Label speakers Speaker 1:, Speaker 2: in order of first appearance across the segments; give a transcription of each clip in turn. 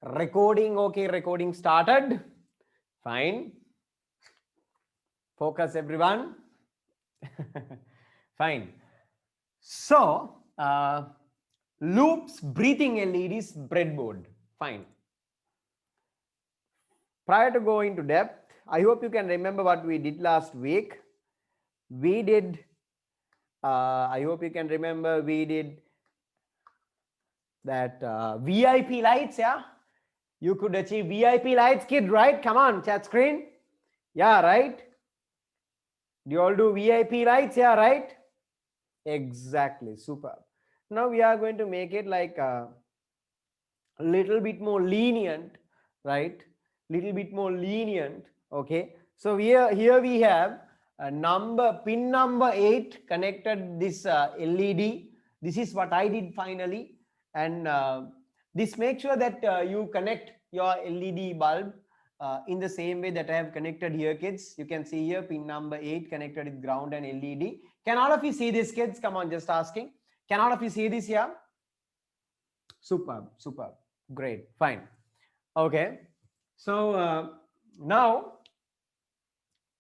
Speaker 1: Recording, okay, recording started. Fine. Focus, everyone. Fine. So, loops, breathing LEDs, breadboard. Fine. Prior to going to depth, I hope you can remember what we did last week. We did, I hope you can remember, we did that VIP lights, yeah? You could achieve VIP lights, kid, right? Come on, chat screen. Yeah, right? Do you all do VIP lights? Yeah, right? Exactly, superb. Now we are going to make it like a little bit more lenient, right? Little bit more lenient, okay? So here we have a pin number 8 connected this LED. This is what I did finally. And this make sure that you connect your LED bulb in the same way that I have connected here, kids. You can see here pin number 8 connected with ground and LED. Can all of you see this, kids? Come on, just asking. Can all of you see this here? Superb, superb. Great, fine. Okay. So now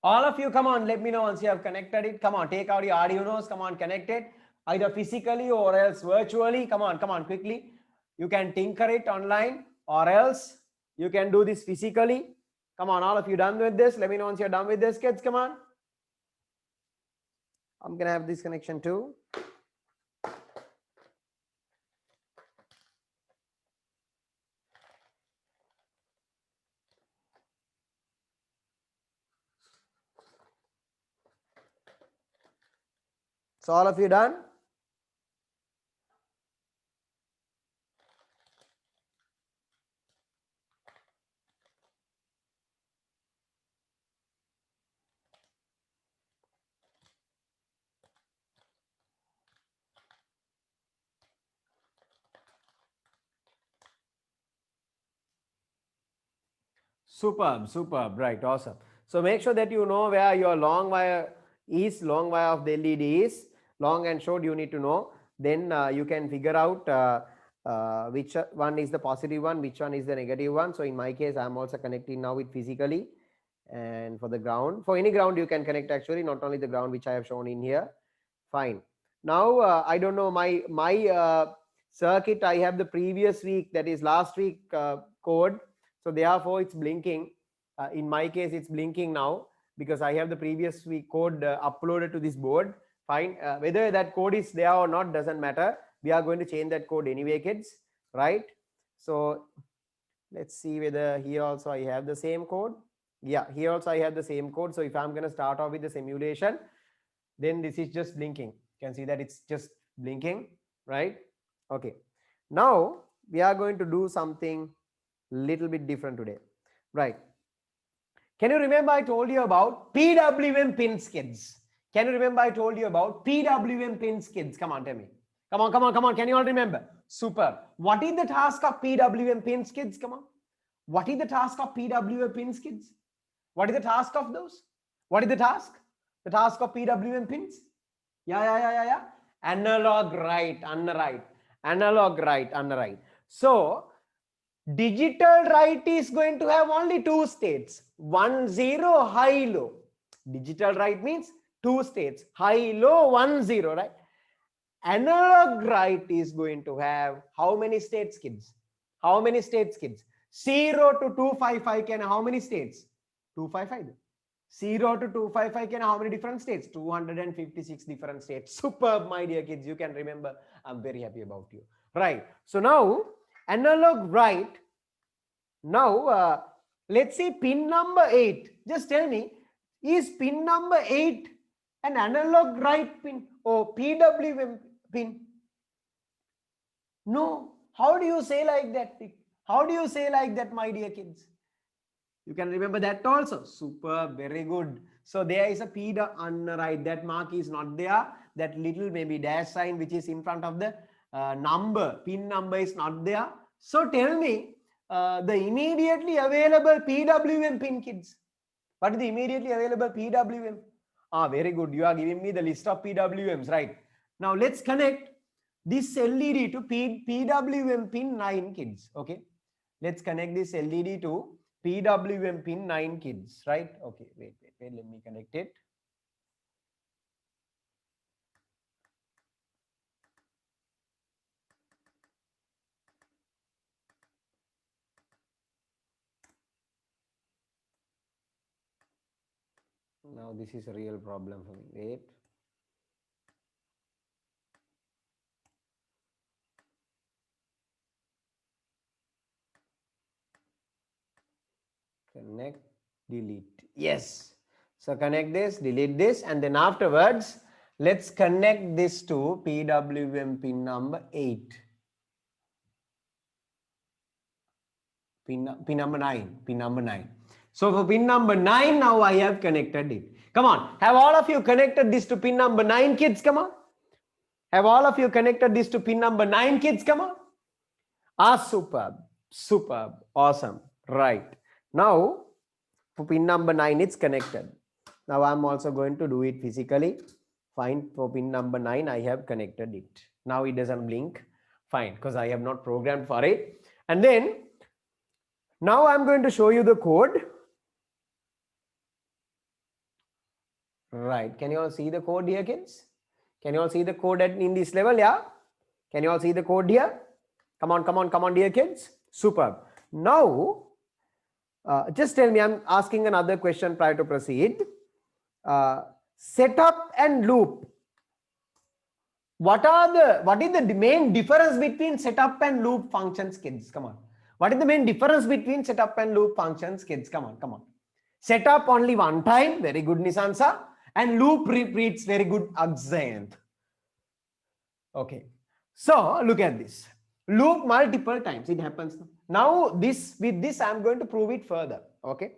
Speaker 1: all of you, come on, let me know once you have connected it. Come on, take out your Arduinos. Come on, connect it either physically or else virtually. Come on, quickly. You can tinker it online or else you can do this physically. Come on, all of you done with this? Let me know once you're done with this, kids. Come on. I'm going to have this connection too. So all of you done? Superb, superb, right, awesome. So make sure that you know where your long wire is, long wire of the LED is, long and short you need to know. Then you can figure out which one is the positive one, which one is the negative one. So in my case, I'm also connecting now with physically, and for the ground. For any ground you can connect actually, not only the ground which I have shown in here. Fine. Now I don't know my circuit. I have the previous week, that is last week code. So therefore it's blinking. In my case, it's blinking now because I have the previous week code uploaded to this board. Fine. Whether that code is there or not doesn't matter. We are going to change that code anyway, kids. Right? So let's see whether here also I have the same code. Yeah, here also I have the same code. So if I'm going to start off with the simulation, then this is just blinking. You can see that it's just blinking, right? Okay. Now we are going to do something little bit different today, right? Can you remember I told you about PWM pins, kids? Can you remember I told you about PWM pins, kids? Come on, tell me. Come on. Can you all remember? Super. What is the task of PWM pins, kids? Come on. What is the task of PWM pins, kids? What is the task of those? What is the task? The task of PWM pins? Yeah. Analog write, unwrite. Analog write, unwrite. So digital write is going to have only two states, 1 0, high low. Digital write means two states, high low, 1 0, right? Analog write is going to have how many states, kids? How many states, kids? 0 to 255 can how many states? 255. 0 to 255 can how many different states? 256 different states. Superb, my dear kids. You can remember. I'm very happy about you. Right. So now analog write. Now let's see pin number 8. Just tell me, is pin number 8 an analog write pin or PWM pin? No. How do you say like that? How do you say like that, my dear kids? You can remember that also. Super, very good. So there is a P unwrite. That mark is not there. That little maybe dash sign which is in front of the number, pin number is not there. So tell me the immediately available PWM pin, kids. What is the immediately available PWM? Very good. You are giving me the list of PWMs, right? Now let's connect this LED to PWM pin 9, kids. Okay. Let's connect this LED to PWM pin 9 kids, right? Okay, wait, let me connect it. Now this is a real problem for me. Wait. Connect, delete. Yes. So connect this, delete this, and then afterwards, let's connect this to PWM pin number 8. Pin number 9. Pin number 9. So for pin number 9, now I have connected it. Come on. Have all of you connected this to pin number 9, kids? Come on. Have all of you connected this to pin number 9, kids? Come on. Ah, superb. Superb. Awesome. Right. Now, for pin number 9, it's connected. Now, I'm also going to do it physically. Fine. For pin number 9, I have connected it. Now, it doesn't blink. Fine. Because I have not programmed for it. And then, now I'm going to show you the code. Right. Can you all see the code here, kids? Can you all see the code in this level? Yeah. Can you all see the code here? Come on, dear kids. Superb. Now, just tell me, I'm asking another question prior to proceed. Setup and loop. What is the main difference between setup and loop functions, kids? Come on. What is the main difference between setup and loop functions, kids? Come on. Setup only one time, very good, Nisansa. And loop repeats, very good, Akshayant. Okay. So look at this. Loop multiple times, it happens. Now with this I'm going to prove it further. Okay.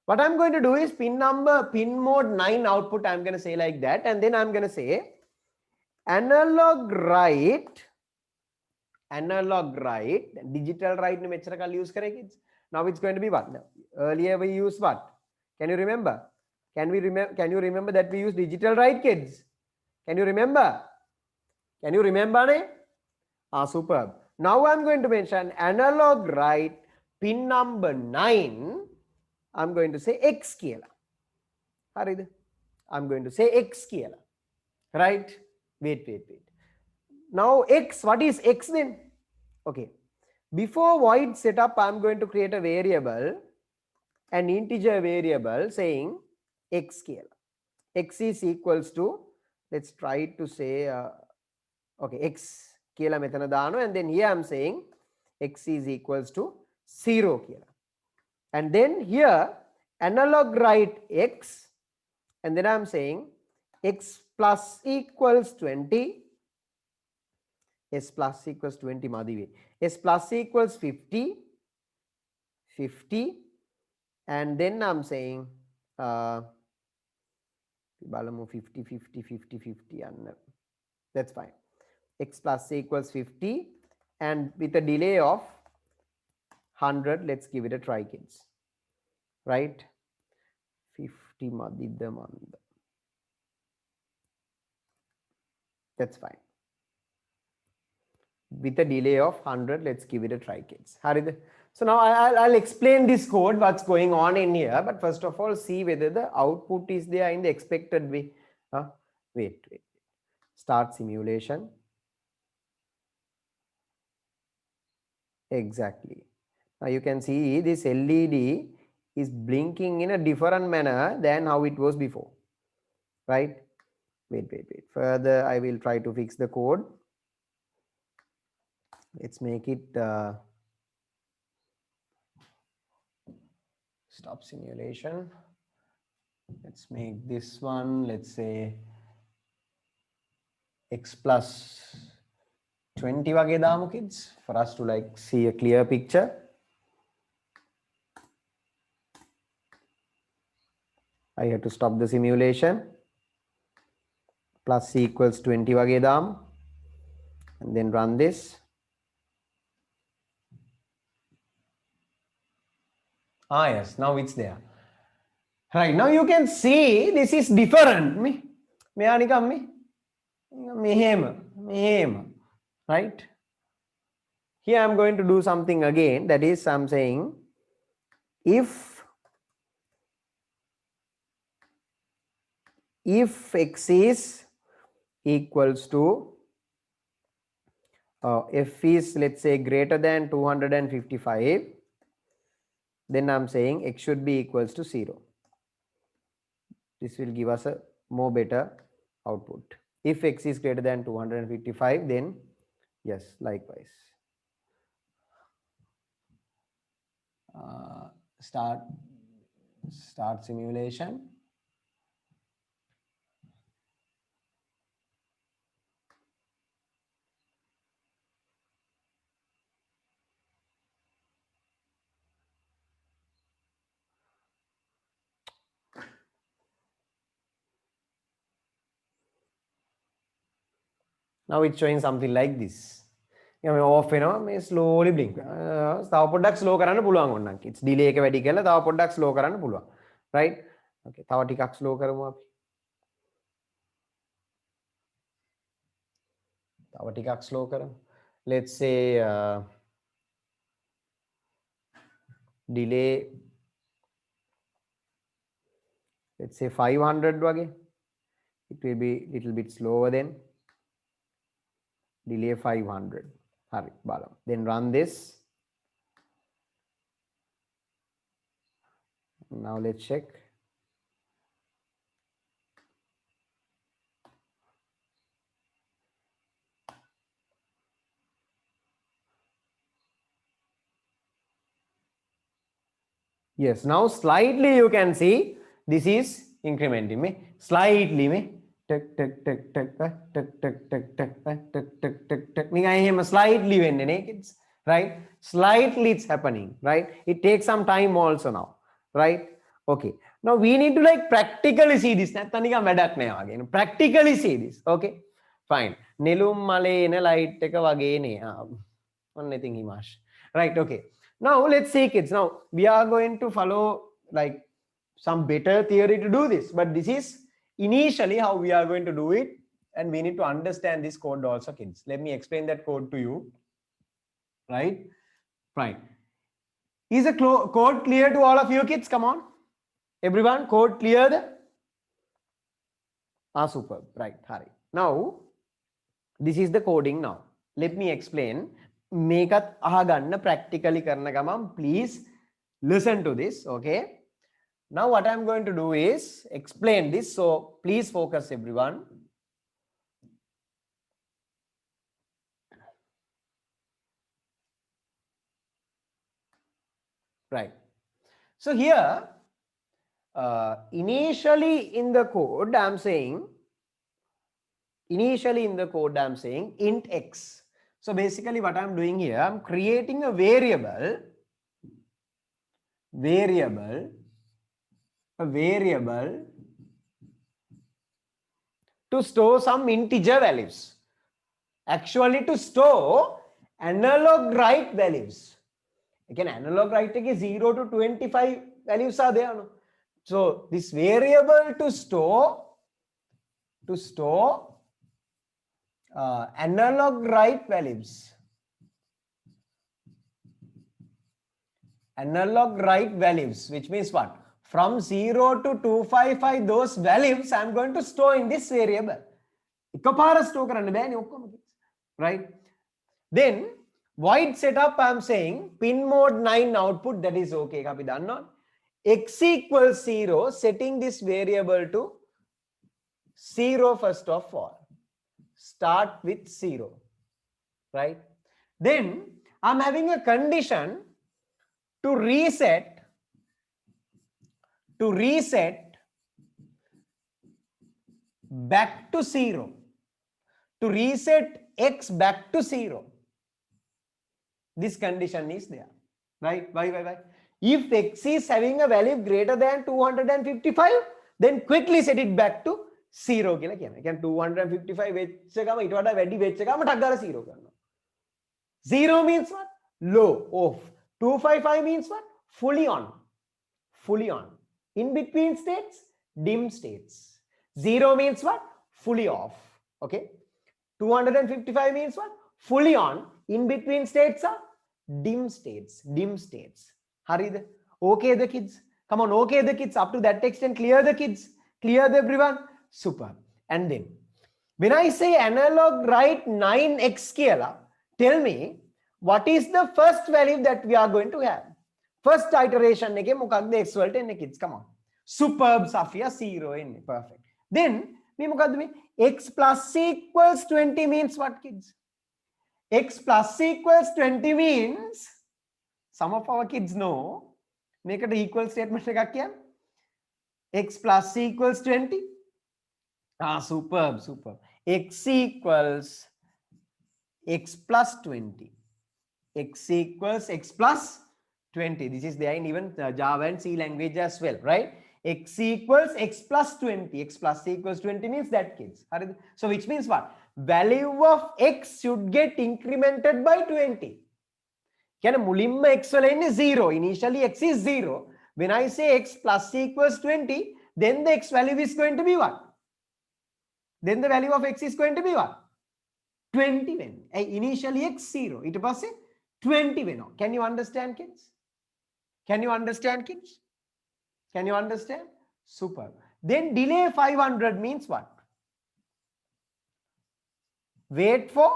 Speaker 1: What I'm going to do is pin mode 9 output, I'm going to say like that, and then I'm going to say analog write, digital write ni mechara kal use kare kids. Now it's going to be what? Now, earlier we used what? Can you remember? Can you remember that we use digital write, kids? Can you remember? Can you remember? Ne? Ah, superb. Now I'm going to mention analog write pin number 9. I'm going to say X කියලා. හරිද? I'm going to say X කියලා. Right? Wait. Now X, what is X then? Okay. Before void setup, I'm going to create a variable, an integer variable saying X කියලා. X is equals to, let's try to say, okay, X කියලා මෙතන දානවා, and then here I'm saying X is equals to 0 කියලා. And then here analog write X, and then I'm saying X plus equals 20, S plus equals 20 madive, S plus equals 50, and then I'm saying 50, that's fine. X plus equals 50, and with a delay of 100, let's give it a try, kids. Right? 50 madidda manda. That's fine. With a delay of 100, let's give it a try, kids. So now I'll explain this code, what's going on in here. But first of all, see whether the output is there in the expected way. Wait. Start simulation. Exactly. Now you can see this LED is blinking in a different manner than how it was before. Right? Wait. Further, I will try to fix the code. Let's make it stop simulation. Let's make this one, let's say X plus 20 wage damu, kids, for us to like see a clear picture. I have to stop the simulation. Plus equals 20 wage damu, and then run this. Ah, yes, now it's there. Right, now you can see this is different. Right? here I'm going to do something again, that is I'm saying if x is equals to f is, let's say, greater than 255, then I'm saying x should be equals to 0. This will give us a more better output. If x is greater than 255, then yes, likewise. Start simulation. Now it's showing something like this. Off වෙනවා slowly blink. තව පොඩ්ඩක් slow කරන්න පුළුවන් ඕනනම්. It's delay එක වැඩි කරලා තව පොඩ්ඩක් slow කරන්න පුළුවන්. Right? Okay. තව ටිකක් slow කරමු අපි. තව ටිකක් slow කරමු. Let's say delay, let's say 500 වගේ. It will be little bit slower then. Delay 500. Hurry, බලමු. Then run this. Now let's check. Yes, now slightly you can see this is incrementing me slightly me tick tick tick tick tick tick tick tick tick tick tick tick tick slightly වෙන්නේ නේ kids, right? Slightly it's happening, right? It takes some time also now, right? Okay, now we need to like practically see this. නැත්තම් නිකන් වැඩක් නෑ වගේ. Practically see this. Okay, fine. නෙළුම් මලේ එන light එක වගේ නේ. ඔන්න ඉතින් හිමාෂ්. Right, okay. Now let's see kids. Now we are going to follow like some better theory to do this, but this is initially how we are going to do it, and we need to understand this code also kids. Let me explain that code to you. Right, fine. Is the code clear to all of you kids? Come on, everyone, code cleared? Superb. Right, hurry. Now this is the coding. Now let me explain. මේකත් අහගන්න practically කරන ගමන් please listen to this. Okay, now what I'm going to do is explain this, so please focus everyone. Right, so here initially in the code I'm saying int x. So basically what I'm doing here, I'm creating a variable to store some integer values. Actually to store analog write values. Again, analog write is 0 to 25 values are there. No? So this variable to store analog write values. Analog write values, which means what? From 0 to 255, those values I'm going to store in this variable. Right? Then void setup I'm saying pin mode 9 output, that is okay. Copy done not? X equals 0, setting this variable to 0 first of all. Start with 0, right? Then I'm having a condition to reset back to 0, to reset x back to 0. This condition is there, right? Why? If x is having a value greater than 255, then quickly set it back to 0 කියලා කියනවා. කියන්නේ 255 වෙච්ච ගම ඊට වඩා වැඩි වෙච්ච ගම ටක් ගාලා 0 කරනවා. 0 means what? Low, off. 255 means what? Fully on. In between states, dim states. 0 means what? Fully off. Okay. 255 means what? Fully on. In between states are dim states. Dim states. Harida. Okay, the kids. Come on, okay, the kids. Up to that extent, clear the kids. Clear the everyone. Super. And then, when I say analog write 9x kila, tell me what is the first value that we are going to have. First iteration again, mukadde x වලට එන්නේ kids. Come on. Superb, Safia, 0 එන්නේ. Perfect. Then, me mukadde me x plus c equals 20 means what, kids? X plus c equals 20 means, some of our kids know, make it equal statement එකක් කියන්න. X plus c equals 20. Ah, superb, superb. X equals x plus 20. X equals x plus 20. This is there in even Java and C language as well, right? X equals x plus 20. X plus c equals 20 means that, kids. So which means what? Value of x should get incremented by 20. Can mulimma x වල ඉන්නේ 0. Initially x is 0. When I say x plus c equals 20, then the x value is going to be what? Then the value of x is going to be what? 20 වෙන්නේ. Initially x 0. ඊට පස්සේ 20 වෙනවා. Can you understand, kids? Can you understand, kids? Can you understand? Super. Then delay 500 means what? Wait for,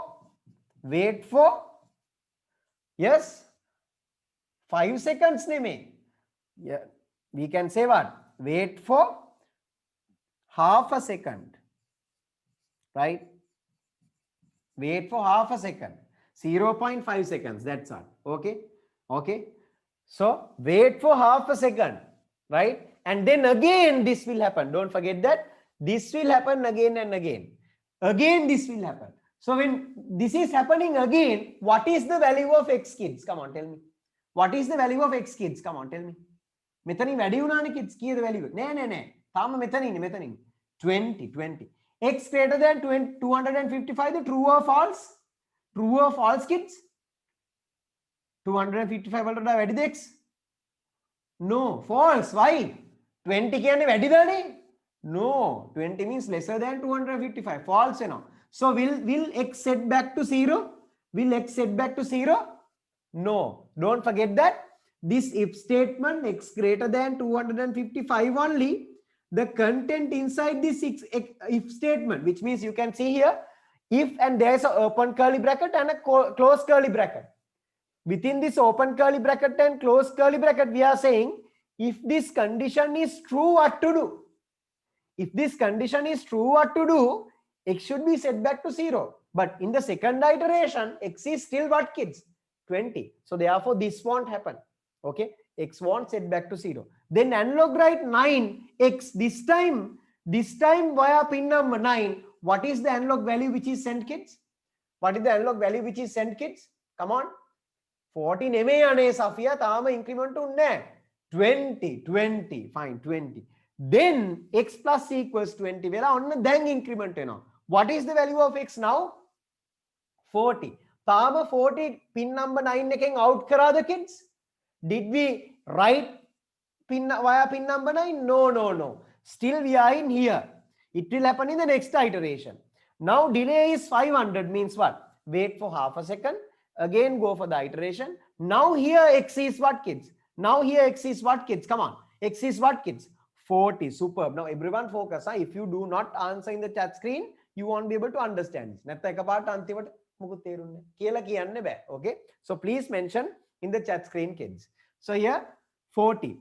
Speaker 1: yes, 5 seconds නෙමෙයි. Yeah, we can say what? Wait for half a second, right? Wait for half a second. 0.5 seconds, that's all. Okay, okay. So wait for half a second, right? And then again this will happen. Don't forget that this will happen again and again. Again this will happen. So when this is happening again, what is the value of x, kids? Come on, tell me. What is the value of x, kids? Come on, tell me. මෙතනින් වැඩි වුණානේ kids. කීයද value? නෑ. තාම මෙතනින්. 20. X greater than 255, the true or false? True or false, kids? 255 වලට වඩා වැඩිද x? No, false. Why? 20 කියන්නේ වැඩිදානේ? No, 20 means lesser than 255. False වෙනවා. So will x set back to 0? Will x set back to 0? No. Don't forget that this if statement x greater than 255 only, the content inside this if statement, which means you can see here if and there's an open curly bracket and a closed curly bracket. Within this open curly bracket and closed curly bracket, we are saying if this condition is true, what to do? If this condition is true, what to do? X should be set back to 0. But in the second iteration, x is still what, kids? 20. So therefore this won't happen. Okay, x won't set back to 0. Then analog write 9x. This time via pin number 9. What is the analog value which is sent, kids? What is the analog value which is sent, kids? Come on. 40 නෙමෙයි අනේ සෆියා, තාම increment උන්නේ 20. Fine, 20. Then x plus c equals 20 වෙලා ඔන්න දැන් increment වෙනවා. What is the value of x now? 40. තාම 40 pin number 9 එකෙන් out කරාද, kids? Did we write via pin number 9? No. Still we are in here. It will happen in the next iteration. Now delay is 500 means what? Wait for half a second. Again go for the iteration. Now here x is what, kids? Now here x is what, kids? Come on. X is what, kids? 40. Superb. Now everyone focus. If you do not answer in the chat screen, you won't be able to understand this. නැත්නම් එකපාරට අන්තිමට මොකුත් තේරුන්නේ කියලා කියන්න බෑ. Okay? So please mention in the chat screen, kids. So here 40.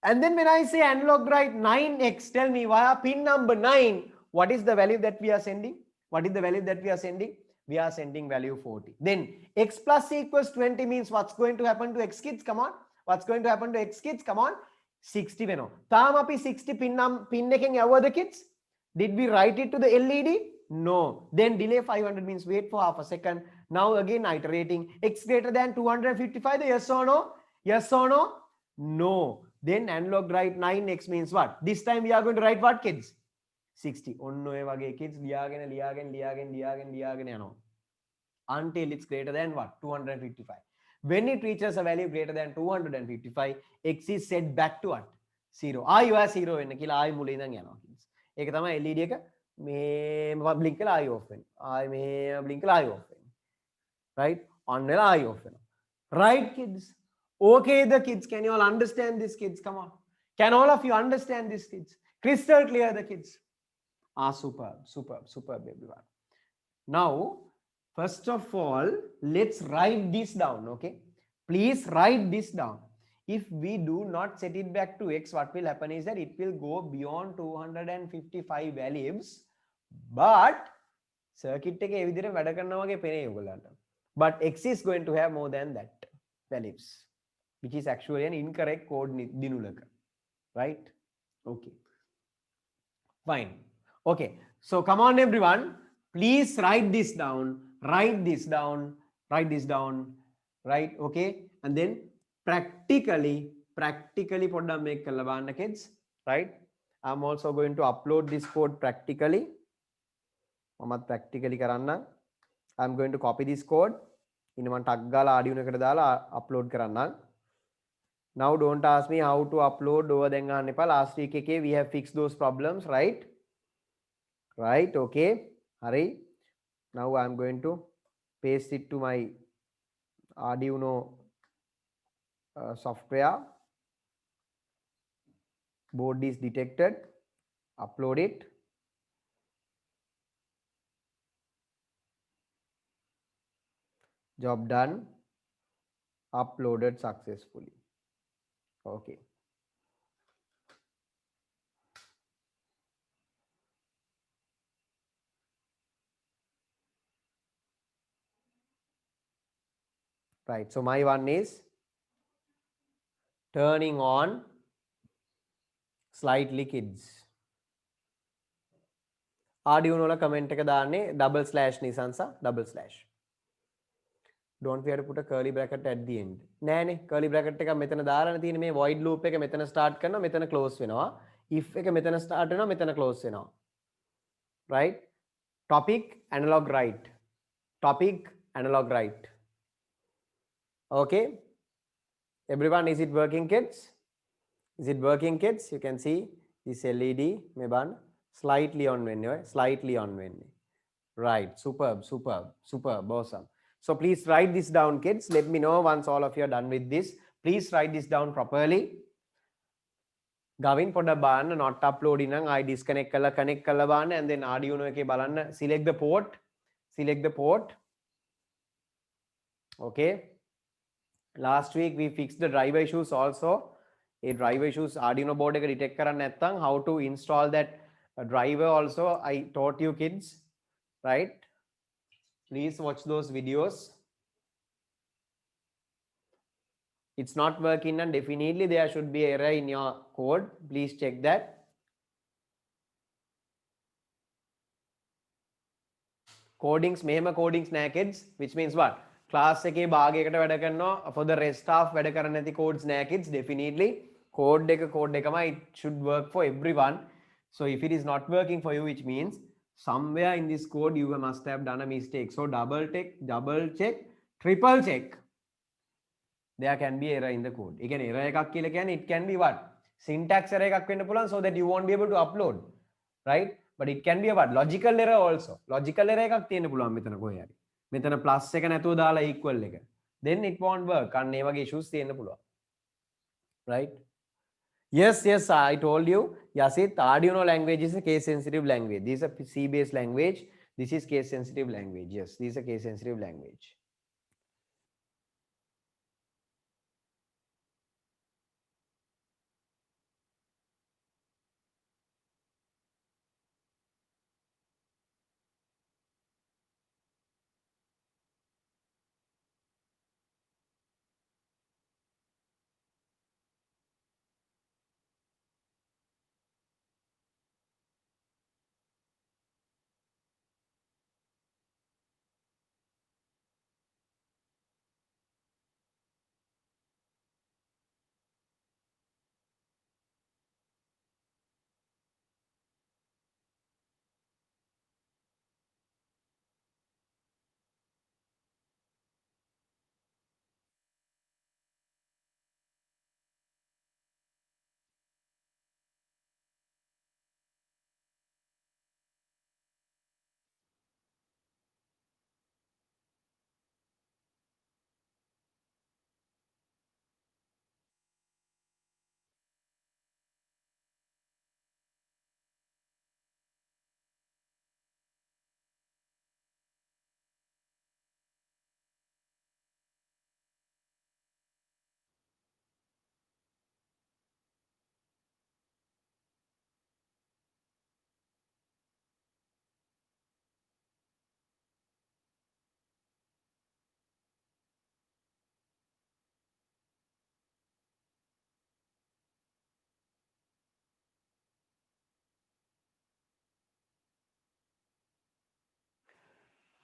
Speaker 1: And then when I say analog write 9x, tell me via pin number 9, what is the value that we are sending? What is the value that we are sending? We are sending value 40. Then x plus c equals 20 means what's going to happen to x, kids? Come on. What's going to happen to x, kids? Come on. 60 වෙනවා. තාම අපි 60 pin එකෙන් යවුවද, kids? Did we write it to the LED? No. Then delay 500 means wait for half a second. Now again iterating. X greater than 255, the yes or no? Yes or no? No. Then analog write 9x means what? This time we are going to write what, kids? 60. ඔන්න ඔය වගේ kids ලියාගෙන යනවා. Until it's greater than what? 255. When it reaches a value greater than 255, x is set back to what? 0. ආයි ඔයා 0 වෙන්න කියලා ආයි මුලින් ඉඳන් යනවා kids. ඒක තමයි LED එක මේ blink කරලා ආයි off වෙන්නේ. ආයි මේ blink කරලා ආයි off වෙන්නේ. Right? on වෙලා ආයි off වෙනවා. Right kids? Okay the kids, can you all understand this kids? Come on. Can all of you understand this kids? Crystal clear the kids. Ah, superb, superb, superb everyone. Now, first of all, let's write this down, okay? Please write this down. If we do not set it back to x, what will happen is that it will go beyond 255 values, but circuit එක ඒ විදිහට වැඩ කරනවා වගේ පේන්නේ ඔයගොල්ලන්ට. But x is going to have more than that values, which is actually an incorrect code dinulaka, right? Okay, fine. Okay, so come on everyone, please write this down, write this down, write this down, right? Okay, and then practically පොඩ්ඩක් මේක කරලා බලන්න kids, right? I'm also going to upload this code practically. මමත් practically කරන්න. I'm going to copy this code. ඉන්න මම tag ගාලා Arduino එකට දාලා upload කරන්නම්. Now don't ask me how to upload over දැන් අහන්න එපා. Last week එකේ we have fixed those problems, right? Right, okay. Hari. Now I'm going to paste it to my Arduino software. Board is detected. Upload it. Job done. Uploaded successfully. Okay. Right. So my one is turning on slightly kids. Arduino වල comment එක දාන්නේ double slash නිසංසා double slash. Don't forget to put a curly bracket at the end. නෑනේ curly bracket එක මෙතන දාලානේ තියෙන්නේ මේ void loop එක මෙතන start කරනවා මෙතන close වෙනවා. if එක මෙතන start වෙනවා මෙතන close වෙනවා. Right? Topic analog write. Topic analog write. Okay? Everyone, is it working kids? Is it working kids? You can see this LED මේ බලන්න slightly on වෙන්නේ slightly on වෙන්නේ. Right, superb, superb, superb, awesome. So please write this down kids. Let me know once all of you are done with this. Please write this down properly. Gavin පොඩ්ඩක් බලන්න not uploading නම් I disconnect කරලා connect කරලා බලන්න and then Arduino එකේ බලන්න select the port. Select the port. Okay. Last week we fixed the driver issues also. A driver issues Arduino board එක detect කරන්න නැත්නම් how to install that driver also I taught you kids, right? Please watch those videos. It's not working and definitely there should be error in your code. Please check that. Codings මෙහෙම codings නෑ kids, which means what? Class එකේ භාගයකට වැඩ කරනවා for the rest of වැඩ කරන්නේ නැති codes නෑ kids. Definitely code එකමයි, it should work for everyone. So if it is not working for you, which means somewhere in this code you must have done a mistake. So double check, triple check. There can be error in the code. ඒ කියන්නේ error එකක් කියලා කියන්නේ it can be what? Syntax error එකක් වෙන්න පුළුවන්, so that you won't be able to upload. Right? But it can be a what? Logical error also. Logical error එකක් තියෙන්න පුළුවන් මෙතන කොහේ හරි. මෙතන plus එක නැතුව දාලා equal එක. Then it won't work. අන්න ඒ වගේ issues තියෙන්න පුළුවන්. Right? Yes, I told you. Yasit, Arduino language is a case sensitive language. This is a C based language. This is case sensitive language. Yes, this is a case sensitive language.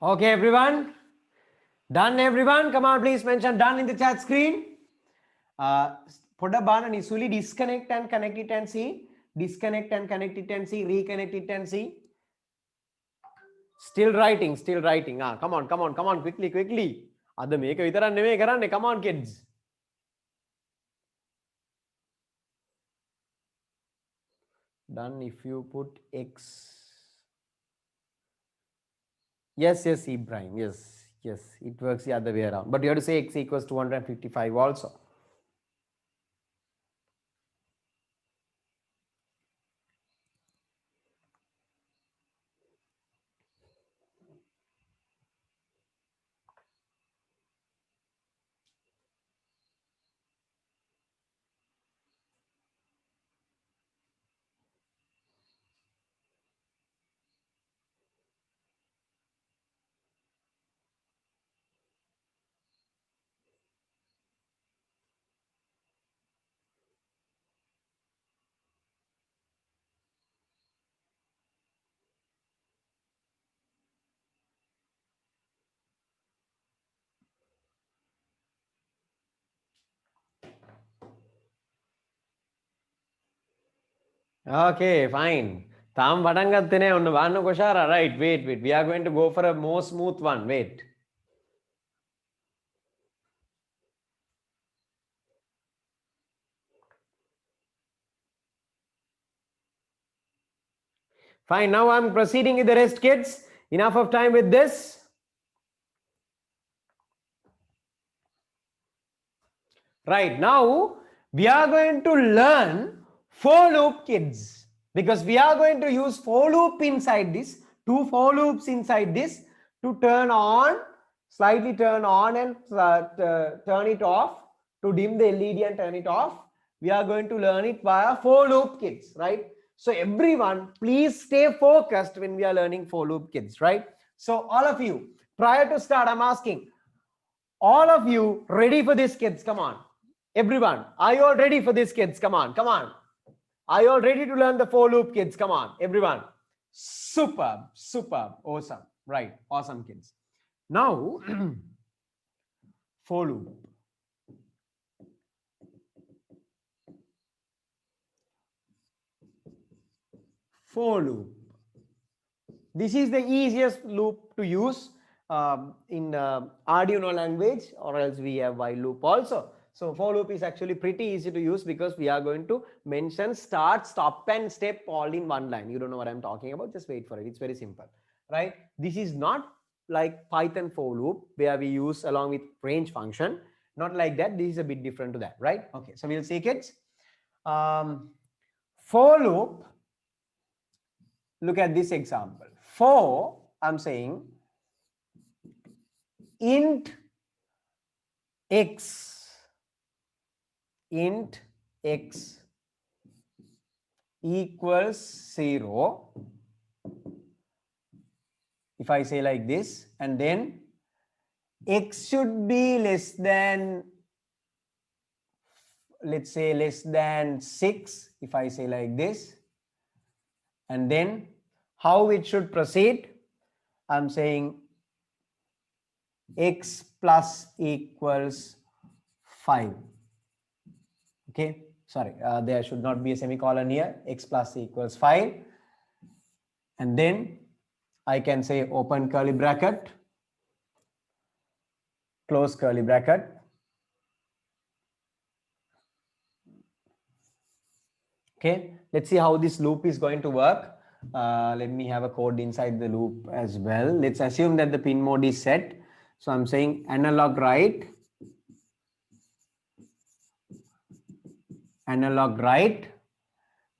Speaker 1: Okay, everyone. Done, everyone. Come on, please mention done in the chat screen. Put a button and disconnect and connect it and see. Disconnect and connect it and see. Reconnect it and see. Still writing, still writing. Come on, come on, come on, quickly, quickly. Come on, kids. Done if you put X. Yes, yes, Ibrahim. Yes, yes. It works the other way around. But you have to say X equals 255 also. Okay, fine. Tam vadangattine unnu vannu koshara. Right, wait, wait. We are going to go for a more smooth one. Wait. Fine, now I'm proceeding with the rest, kids. Enough of time with this. Right, now we are going to learn for loop, kids, because we are going to use for loop inside this, two for loops inside this to turn on, slightly turn on and turn it off, to dim the LED and turn it off. We are going to learn it via for loop, kids, right? So everyone, please stay focused when we are learning for loop, kids, right? So all of you, prior to start, I'm asking, all of you ready for this, kids? Come on. Everyone, are you all ready for this, kids? Come on, come on. Are you all ready to learn the for loop, kids? Come on, everyone. Superb, superb, awesome. Right, awesome, kids. Now, for loop. For loop. This is the easiest loop to use in Arduino language, or else we have while loop also. So for loop is actually pretty easy to use because we are going to mention start, stop and step all in one line. You don't know what I'm talking about, just wait for it. It's very simple, right? This is not like Python for loop where we use along with range function. Not like that. This is a bit different to that, right? Okay, so we'll see, kids. For loop, look at this example. For, I'm saying int x equals 0. If I say like this, and then x should be less than, let's say less than 6, if I say like this, and then how it should proceed, I'm saying x plus equals 5. Okay, sorry, there should not be a semicolon here. X plus equals 5, and then I can say open curly bracket, close curly bracket. Okay, let's see how this loop is going to work. Let me have a code inside the loop as well. Let's assume that the pin mode is set. So I'm saying analog write,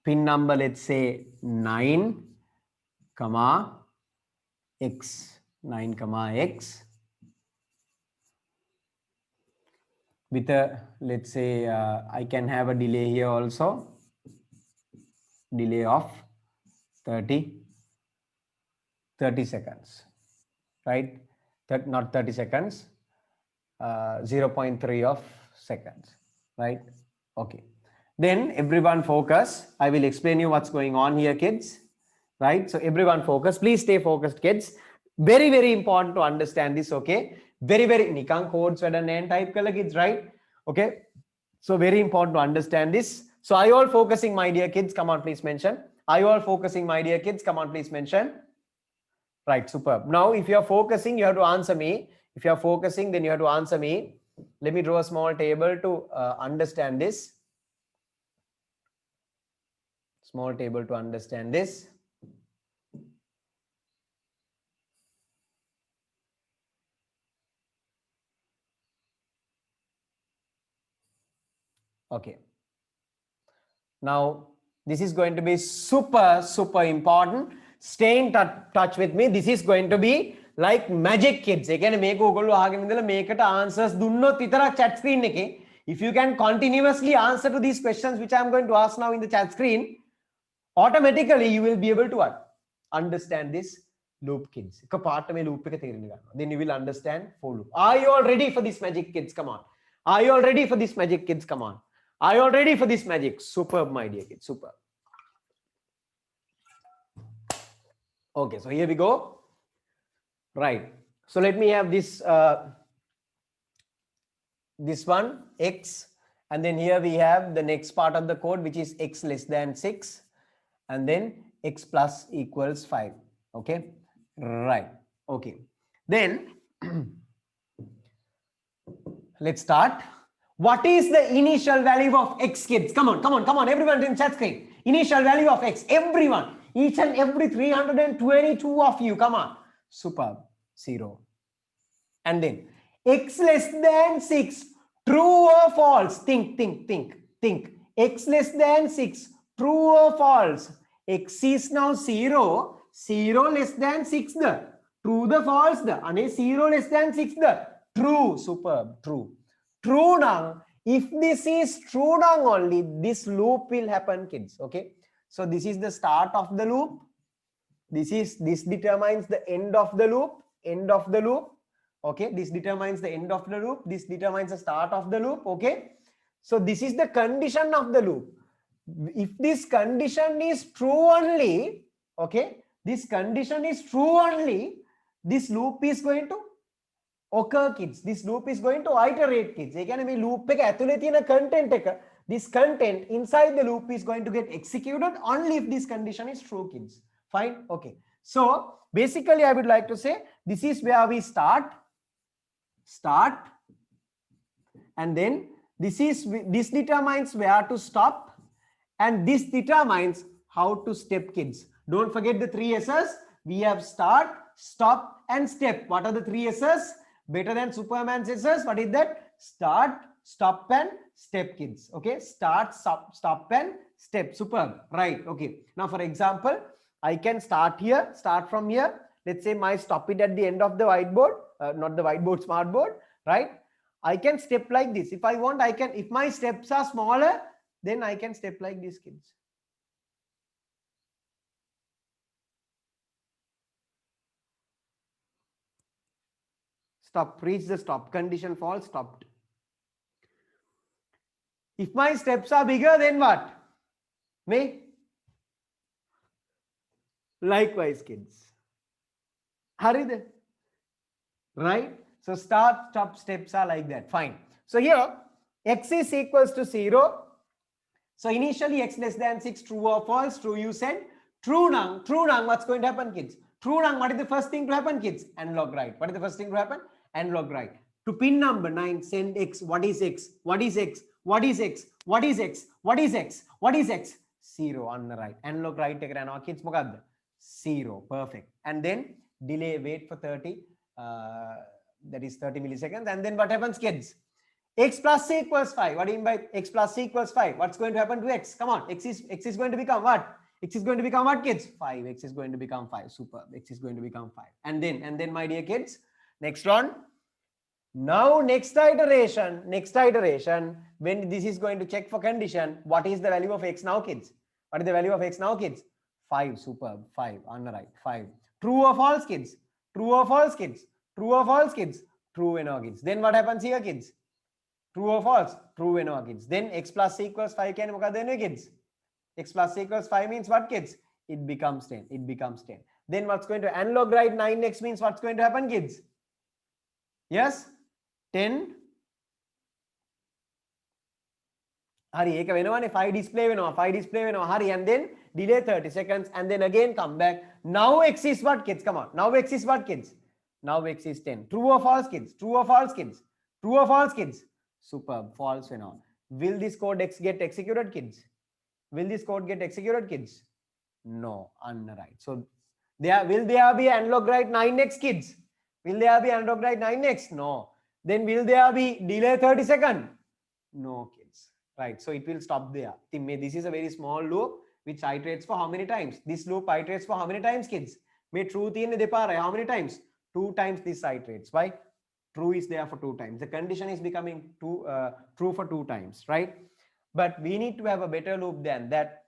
Speaker 1: pin number, let's say 9, comma x, 9, comma x, with a, let's say I can have a delay here also, delay of 30 seconds, right? Not 30 seconds, 0.3 of seconds, right? Okay, then everyone focus. I will explain you what's going on here, kids, right? So everyone focus, please stay focused, kids. Very, very important to understand this, okay? Very, very, nikan codes and type color kids, right? Okay. So very important to understand this. So are you all focusing, my dear kids? Come on, please mention. Are you all focusing, my dear kids? Come on, please mention. Right, superb. Now, if you're focusing, you have to answer me. If you're focusing, then you have to answer me. Let me draw a small table to understand this. Small table to understand this. Okay. Now, this is going to be super, super important. Stay in touch with me. This is going to be like magic, kids. Again, make it answers. Do not chat screen. If you can continuously answer to these questions, which I am going to ask now in the chat screen, automatically you will be able to what? Understand this loop, kids. Then you will understand for loop. Are you all ready for this magic, kids? Come on. Are you all ready for this magic, kids? Come on. Are you all ready for this magic? Superb, my dear kids. Superb. Okay, so here we go. Right. So let me have this this one, x, and then here we have the next part of the code, which is x less than 6, and then x plus equals 5. Okay, right. Okay, then let's start. What is the initial value of x, kids? Come on, come on, come on, everyone in chat screen. Initial value of x, everyone, each and every 322 of you, come on. Superb. 0. And then x less than 6, true or false? Think. X less than 6, true or false? X is now 0, 0 less than 6 the true the false the and 0 less than 6 the true. Superb. True now. If this is true now only, this loop will happen, kids. Okay, so this is the start of the loop. This determines the end of the loop. Okay, this determines the end of the loop. This determines the start of the loop. Okay, so this is the condition of the loop. If this condition is true only, okay, this condition is true only, this loop is going to occur, kids. This loop is going to iterate, kids. Loop content, this content inside the loop is going to get executed only if this condition is true, kids. Fine. Okay, so basically I would like to say this is where we start, and then this determines where to stop, and this determines how to step, kids. Don't forget the 3 S's. We have start, stop, and step. What are the 3 S's? Better than Superman's S's. What is that? Start, stop, and step, kids. Okay, start, stop, and step. Superb. Right. Okay, now for example, I can start here, start from here. Let's say my stop it at the end of the whiteboard, not the whiteboard, smartboard, right? I can step like this. If I want, I can, if my steps are smaller, then I can step like this, kids. Stop, reach the stop, condition false, stopped. If my steps are bigger, then what? May? Likewise, kids. Hurry then. Right? So start, stop, steps are like that. Fine. So here, x is equals to 0. So initially x less than 6, true or false? True, you said. True now, what's going to happen, kids? True now, what is the first thing to happen, kids? Analog right. What is the first thing to happen? Analog right. To pin number 9, send x. What is x? What is x? What is x? What is x? What is x? What is x? 0 on the right. Analog right, kids, 0. Perfect. And then delay, wait for 30. That is 30 milliseconds. And then what happens, kids? X plus c equals 5. What do you mean by x plus c equals 5? What's going to happen to x? Come on. X is going to become what? X is going to become what, kids? 5. X is going to become 5. Super. X is going to become 5. And then my dear kids, next one. Now next iteration, when this is going to check for condition, what is the value of x now, kids? What is the value of x now, kids? 5. Superb. 5 on the right. 5. True or false, kids? True or false, kids? True or false, kids? True and kids. Then what happens here, kids? True or false? True and kids. Then x plus c equals 5 can kids. X plus c equals 5 means what, kids? It becomes 10. It becomes 10. then what's going to n log right 9x means what's going to happen, kids? Yes, 10. Hari, එක වෙනවනේ 5 display වෙනවා 5 display වෙනවා hari, and then delay 30 seconds and then again come back. Now x is what, kids? Come on, now x is what, kids? Now x is 10. True or false, kids? True or false, kids? True or false, kids? Superb. False වෙනවා. Will this code get executed, kids? Will this code get executed, kids? No, right. So will there be analog write 9x, kids? Will there be analog write 9x? No. Then will there be delay 30 seconds? No, kids. Right. So it will stop there. This is a very small loop which iterates for how many times? This loop iterates for how many times, kids? May true how many times? 2 times this iterates. Why? True is there for 2 times. The condition is becoming true for 2 times, right? But we need to have a better loop than that,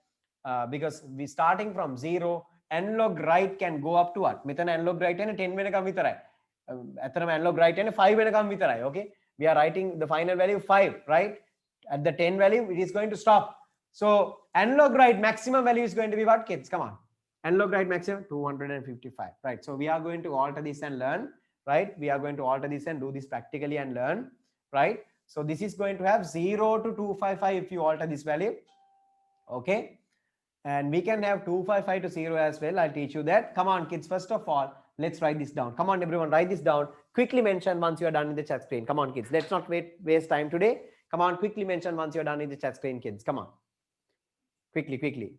Speaker 1: because we starting from 0. Analog write can go up to what? Metan analog write and 10 වෙනකම් විතරයි. අතරම analog write and 5 වෙනකම් විතරයි. Okay, we are writing the final value 5, right? At the 10 value it is going to stop. So analog write maximum value is going to be what, kids? Come on, analog write maximum 255, right? So we are going to alter this and learn, right? We are going to alter this and do this practically and learn, right? So this is going to have 0 to 255 if you alter this value. Okay, and we can have 255 to 0 as well. I'll teach you that. Come on, kids, first of all let's write this down. Come on, everyone, write this down. Quickly mention once you are done with the chat screen. Come on, kids, let's not waste time today. Come on, quickly mention once you're done with the chat screen, kids. Come on, quickly.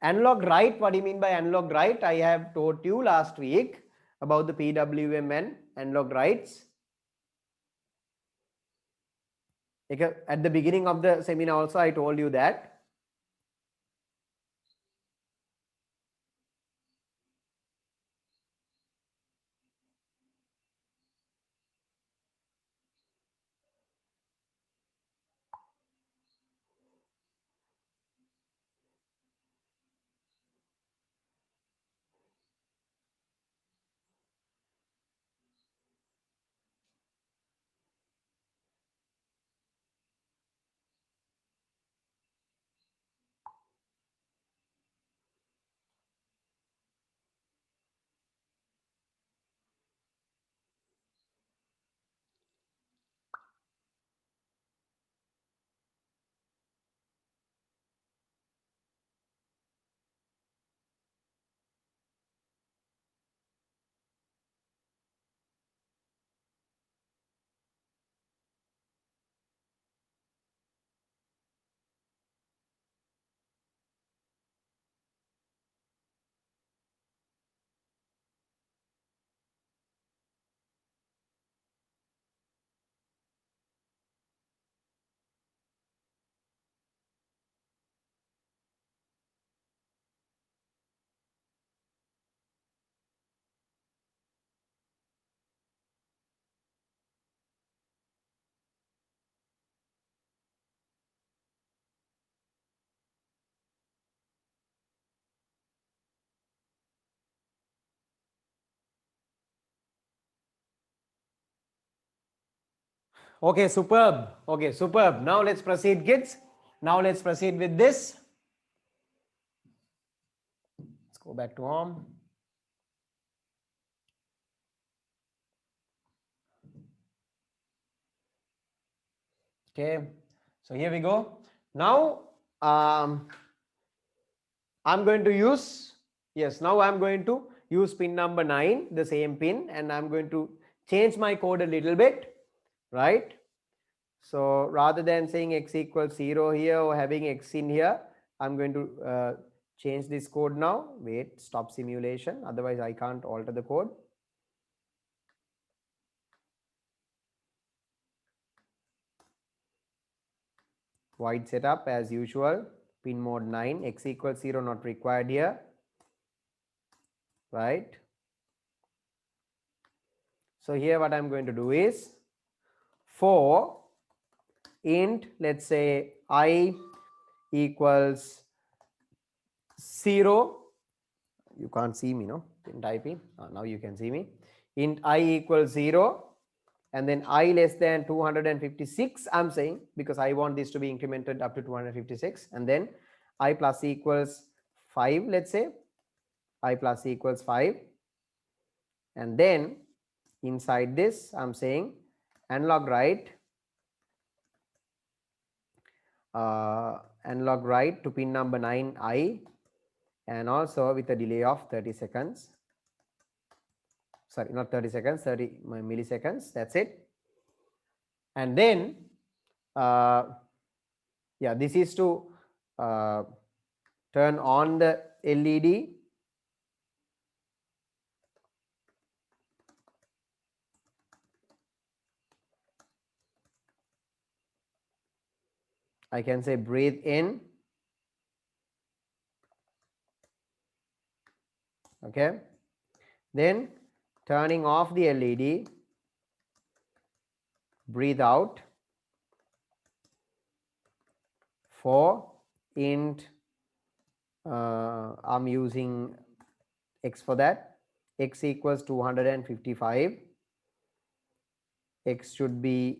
Speaker 1: Analog write, what do you mean by analog write? I have taught you last week about the PWM and analog writes. At the beginning of the seminar also I told you that. Okay, superb. Okay, superb. Now let's proceed, kids. Now let's proceed with this. Let's go back to home. Okay, so here we go. Now I'm going to use, yes, now I'm going to use pin number 9, the same pin, and I'm going to change my code a little bit, right? So rather than saying x equals 0 here or having x in here, I'm going to change this code now. Wait, stop simulation, otherwise I can't alter the code. Void setup as usual, pin mode 9, x equals 0 not required here, right? So here what I'm going to do is, for int, let's say I equals 0, you can't see me, no? In typing, now you can see me. Int I equals 0, and then I less than 256, I'm saying, because I want this to be incremented up to 256, and then I plus equals 5, let's say, I plus equals 5, and then inside this I'm saying analog write to pin number 9i, and also with a delay of 30 seconds, sorry, not 30 seconds, 30 milliseconds, that's it. And then yeah, this is to turn on the LED. I can say breathe in, okay, then turning off the LED, breathe out for int, I'm using x for that, x equals 255, x should be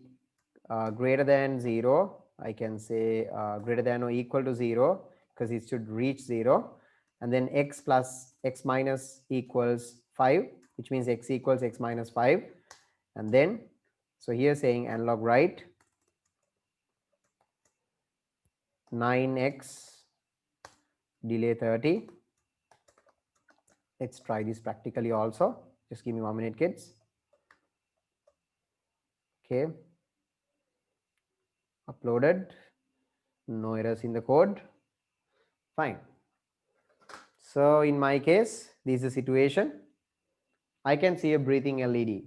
Speaker 1: greater than 0, I can say greater than or equal to 0, because it should reach 0, and then x plus x minus equals 5, which means x equals x minus 5, and then so here saying analog write 9x delay 30. Let's try this practically also, just give me 1 minute, kids. Okay, uploaded, no errors in the code, fine. So in my case, this is the situation. I can see a breathing LED.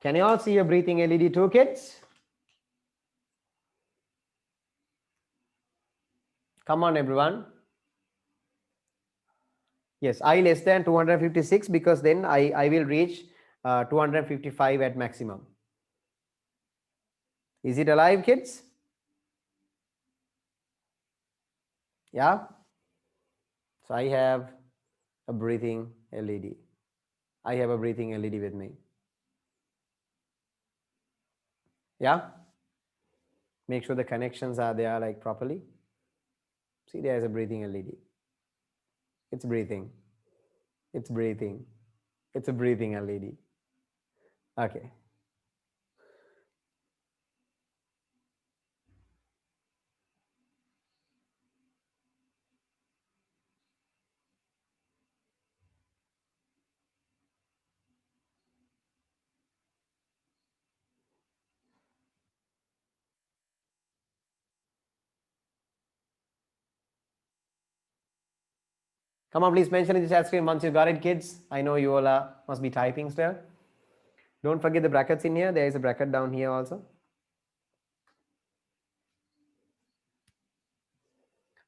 Speaker 1: Can you all see a breathing LED too, kids? Come on, everyone. Yes, I less than 256, because then I will reach 255 at maximum. Is it alive, kids? Yeah. So I have a breathing LED. I have a breathing LED with me. Yeah. Make sure the connections are there like properly. See, there is a breathing LED. It's breathing. It's breathing. It's a breathing LED. Okay. Come on, please mention in the chat screen once you got it, kids. I know you all must be typing still. Don't forget the brackets in here. There is a bracket down here also.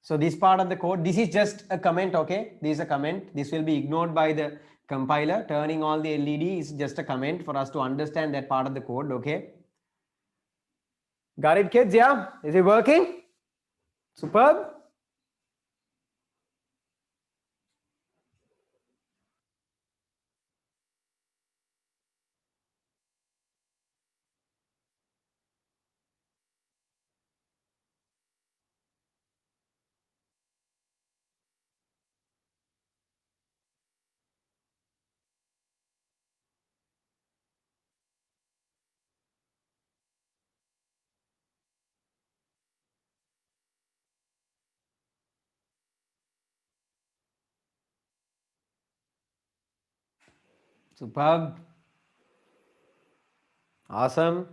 Speaker 1: So this part of the code, this is just a comment, okay? This is a comment. This will be ignored by the compiler. Turning on the LED is just a comment for us to understand that part of the code, okay? Got it, kids? Yeah? Is it working? Superb. Superb. Awesome.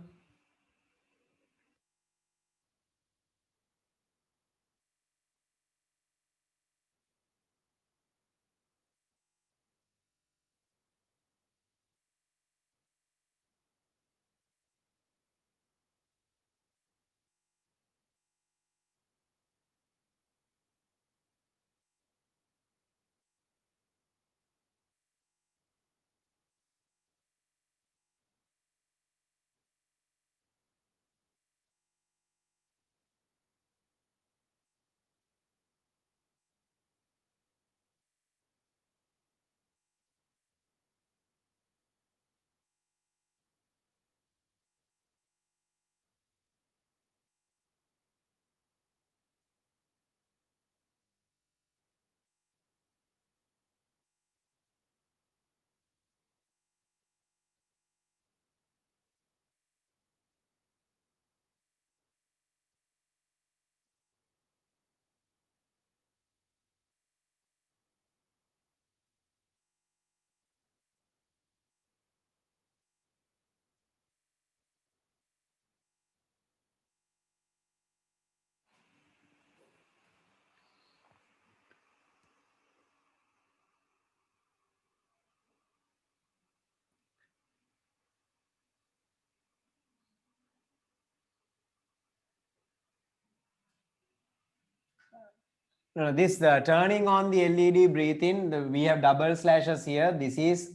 Speaker 1: No, no, this turning on the LED breathe in, we have double slashes here. This is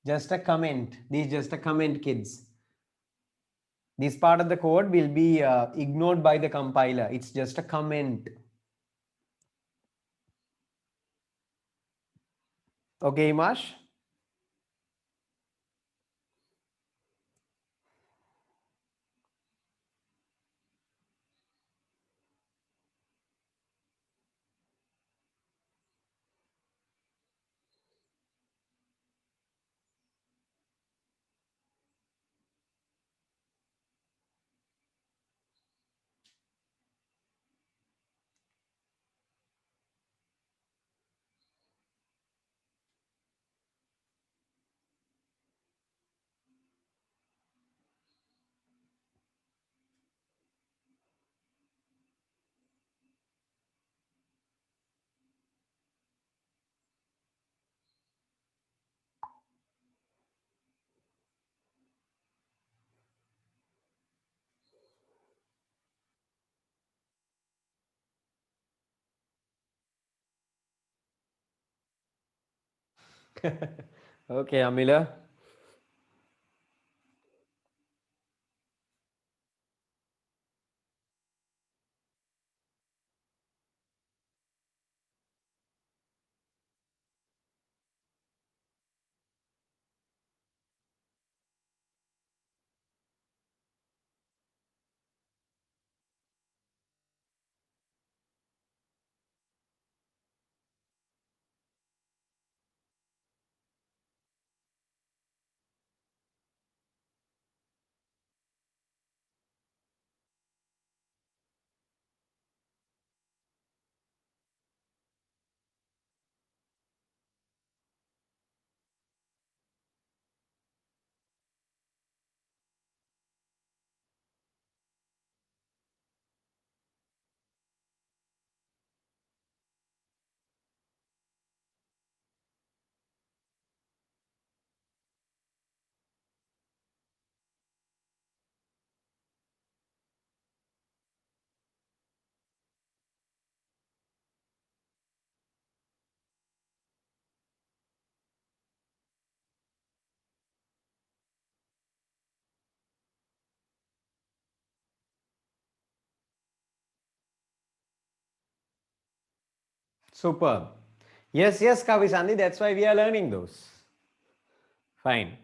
Speaker 1: just a comment. This is just a comment, kids. This part of the code will be ignored by the compiler. It's just a comment. Okay, Imash? Okay, Amila. Superb. Yes, yes, Kavisandi. That's why we are learning those. Fine.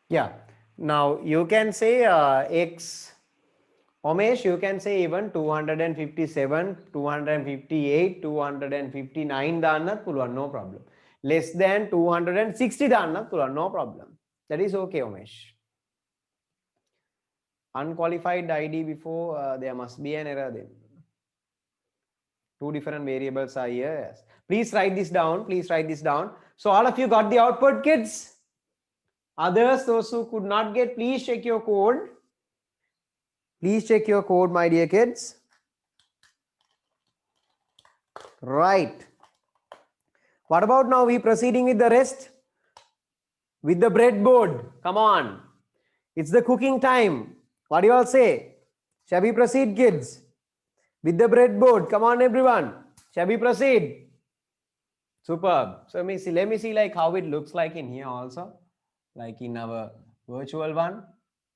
Speaker 1: Yeah. Now you can say x. Omesh, you can say even 257, 258, 259 dannat puluvan, no problem. Less than 260 dannat puluvan, no problem. That is okay, Omesh. Unqualified ID before, there must be an error then. Two different variables are here. Yes. Please write this down. Please write this down. So all of you got the output, kids? Others, those who could not get, please check your code. Please check your code, my dear kids. Right. What about now? We proceeding with the rest? With the breadboard. Come on. It's the cooking time. What do you all say? Shall we proceed, kids? With the breadboard. Come on, everyone. Shall we proceed? Superb. So let me see like how it looks like in here also. Like in our virtual one.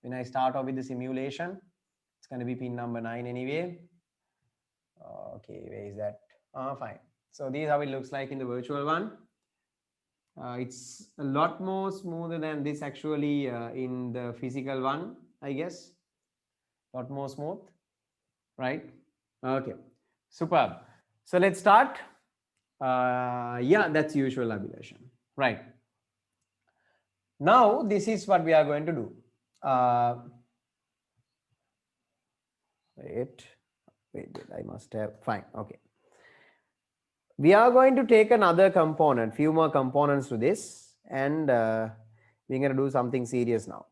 Speaker 1: When I start off with the simulation, it's going to be pin number 9 anyway. Okay, where is that? Fine. So this is how it looks like in the virtual one. It's a lot more smoother than this actually in the physical one, I guess. Lot more smooth, right? Okay, superb. So let's start. Yeah, that's usual Abhilashan, right? Now this is what we are going to do. Wait, I must have, fine, okay. We are going to take another component, few more components to this, and we're going to do something serious now.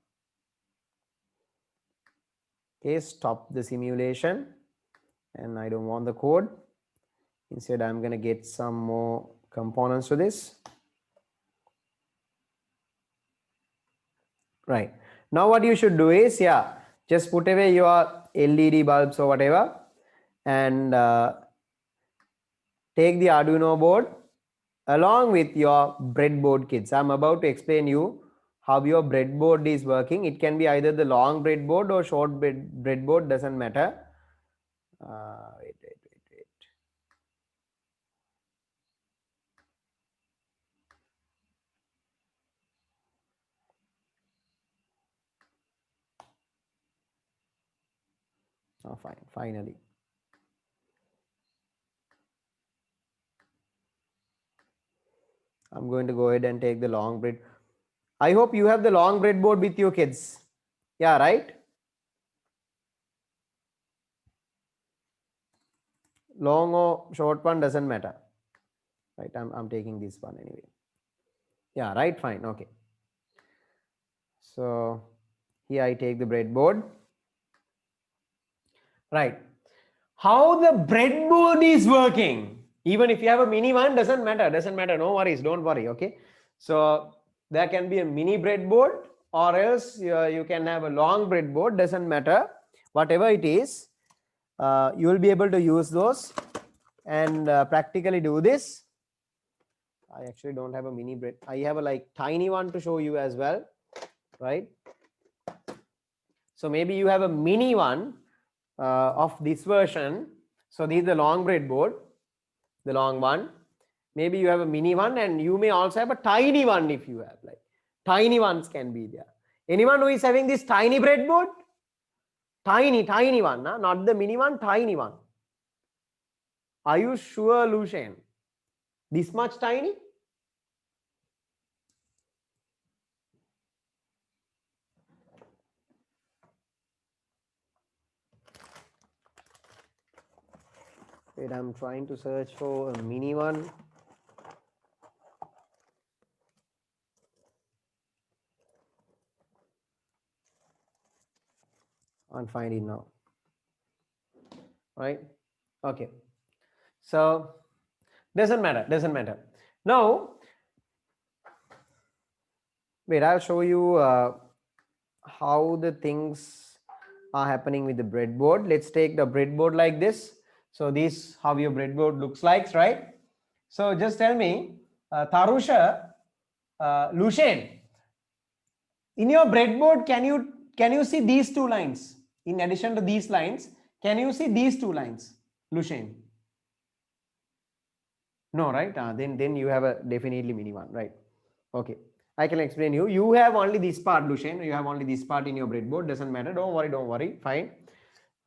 Speaker 1: Okay, stop the simulation, and I don't want the code. Instead, I'm going to get some more components to this. Right. Now what you should do is, yeah, just put away your LED bulbs or whatever, and take the Arduino board along with your breadboard, kids. I'm about to explain you how your breadboard is working. It can be either the long breadboard or short breadboard, doesn't matter. Wait. Oh, fine, finally. I'm going to go ahead and take the long bread. I hope you have the long breadboard with you, kids. Yeah, right? Long or short one doesn't matter. Right, I'm taking this one anyway. Yeah, right, fine, okay. So here I take the breadboard. Right. How the breadboard is working, even if you have a mini one, doesn't matter, no worries, don't worry, okay. So there can be a mini breadboard, or else you can have a long breadboard, doesn't matter, whatever it is, you will be able to use those and practically do this. I actually don't have a mini bread, I have a like tiny one to show you as well, right? So maybe you have a mini one of this version. So this is the long breadboard, the long one. Maybe you have a mini one, and you may also have a tiny one if you have, like tiny ones can be there. Anyone who is having this tiny breadboard? Tiny one, huh? Not the mini one, tiny one. Are you sure, Lucien? This much tiny? Wait, I'm trying to search for a mini one. I'll find it now. Right? Okay. So doesn't matter. Now, wait, I'll show you how the things are happening with the breadboard. Let's take the breadboard like this. So this how your breadboard looks like, right? So just tell me, Tarusha, Lucien, in your breadboard, can you see these two lines? In addition to these lines, can you see these two lines, Lucien? No, right? Then you have a definitely mini one, right? Okay. I can explain you. You have only this part, Lushen. You have only this part in your breadboard. Doesn't matter. Don't worry. Fine.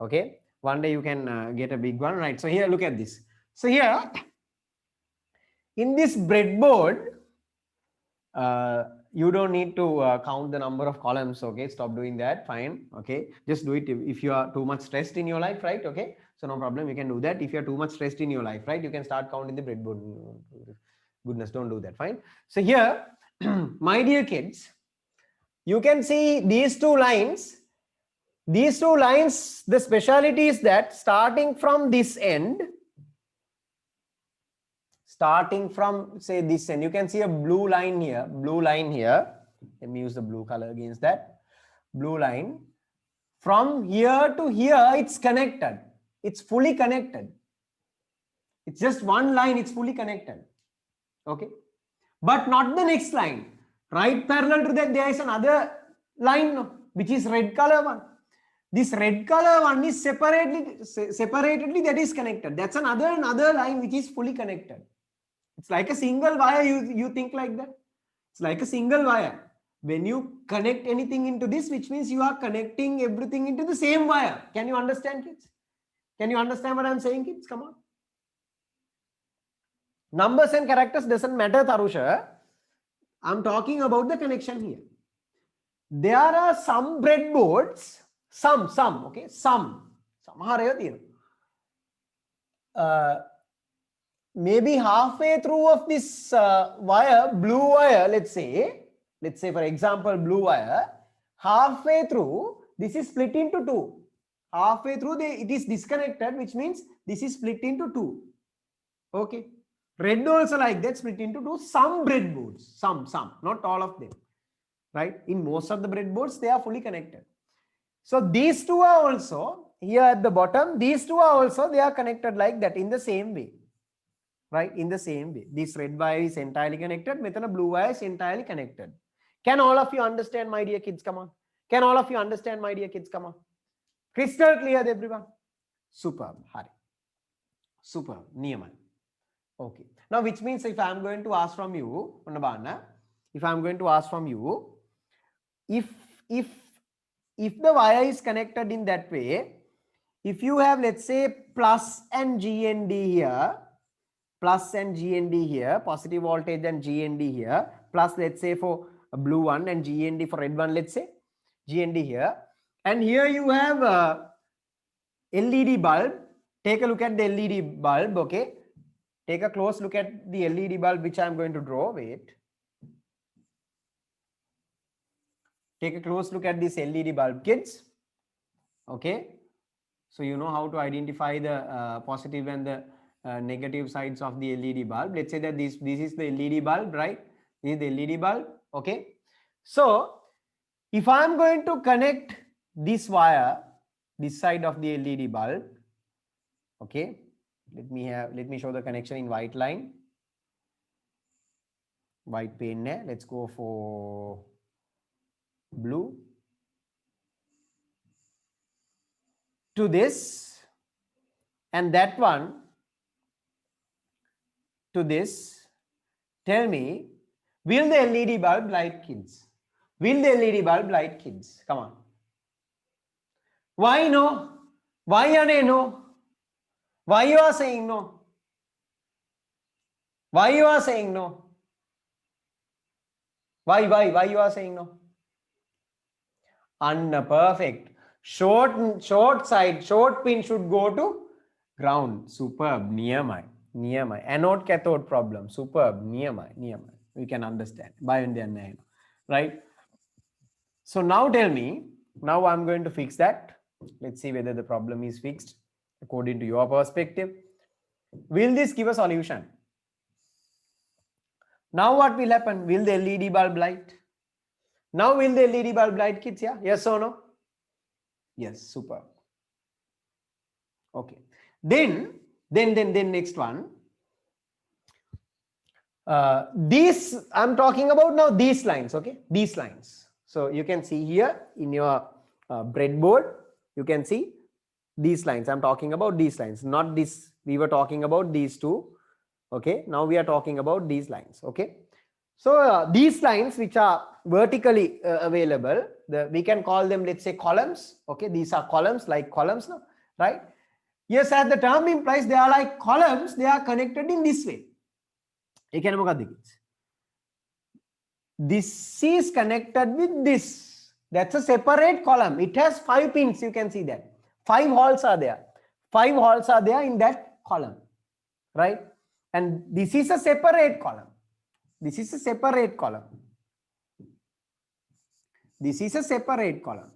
Speaker 1: Okay. One day you can get a big one, right? So here, look at this. So here, in this breadboard, you don't need to count the number of columns. Okay, stop doing that. Fine. Okay, just do it if you are too much stressed in your life, right? Okay, so no problem, you can do that. If you are too much stressed in your life, right, you can start counting the breadboard. Goodness, don't do that. Fine. So here, my dear kids, you can see these two lines. These two lines, the speciality is that starting from this end, starting from say this end, you can see a blue line here. Let me use the blue color against that. Blue line. From here to here, it's connected. It's fully connected. It's just one line, it's fully connected. Okay. But not the next line. Right parallel to that, there is another line, which is red color one. This red color one is separately that is connected. That's another line which is fully connected. It's like a single wire. You think like that. It's like a single wire. When you connect anything into this, which means you are connecting everything into the same wire. Can you understand, kids? Can you understand what I'm saying, kids? Come on. Numbers and characters doesn't matter, Tarusha. I'm talking about the connection here. There are some breadboards, okay, some maybe halfway through of this wire, blue wire, let's say for example, blue wire, halfway through, this is split into two. Halfway through, it is disconnected, which means this is split into two. Okay. Red also like that, split into two. Some breadboards, some, not all of them. Right? In most of the breadboards, they are fully connected. So these two are also here at the bottom. These two are also, they are connected like that in the same way. Right? In the same way. This red wire is entirely connected. Methana blue wire is entirely connected. Can all of you understand, my dear kids? Come on. Can all of you understand, my dear kids? Come on. Crystal clear, everyone? Superb. Hari. Superb. Niyaman. Okay. Now, which means if I am going to ask from you, if I am going to ask from you, if the wire is connected in that way, if you have, let's say, plus and GND here, positive voltage and GND here, plus let's say for a blue one and GND for red one, let's say, GND here, and here you have a LED bulb. Take a look at the LED bulb, okay? Take a close look at the LED bulb which I am going to draw. Wait. Take a close look at this LED bulb, kids. Okay. So you know how to identify the positive and the negative sides of the LED bulb. Let's say that this is the LED bulb, right? This is the LED bulb. Okay. So if I am going to connect this wire, this side of the LED bulb, okay. Let me show the connection in white line. White pen. Let's go for blue. To this and that one to this. Tell me, will the LED bulb light, kids? Will the LED bulb light, kids? Come on. Why no? Why are they no? Why you are saying no? Why you are saying no? Why you are saying no? Perfect. Short side, short pin should go to ground. Superb. Niyamai. Anode cathode problem. Superb. Niyamai. We can understand. Right? So now tell me, now I'm going to fix that. Let's see whether the problem is fixed according to your perspective. Will this give a solution? Now what will happen? Will the LED bulb light? Now will the LED bulb light, kids? Yeah? Yes or no? Yes, super. Okay. Then next one. These I'm talking about now, these lines, okay? These lines. So you can see here in your breadboard, you can see these lines. I'm talking about these lines, not this. We were talking about these two. Okay. Now we are talking about these lines. Okay. So these lines which are vertically available, we can call them, let's say, columns. Okay, these are columns, like columns now, right? Yes, as the term implies, they are like columns. They are connected in this way. This is connected with this. That's a separate column. It has 5 pins. You can see that 5 holes are there. 5 holes are there in that column, right? And this is a separate column. This is a separate column. This is a separate column.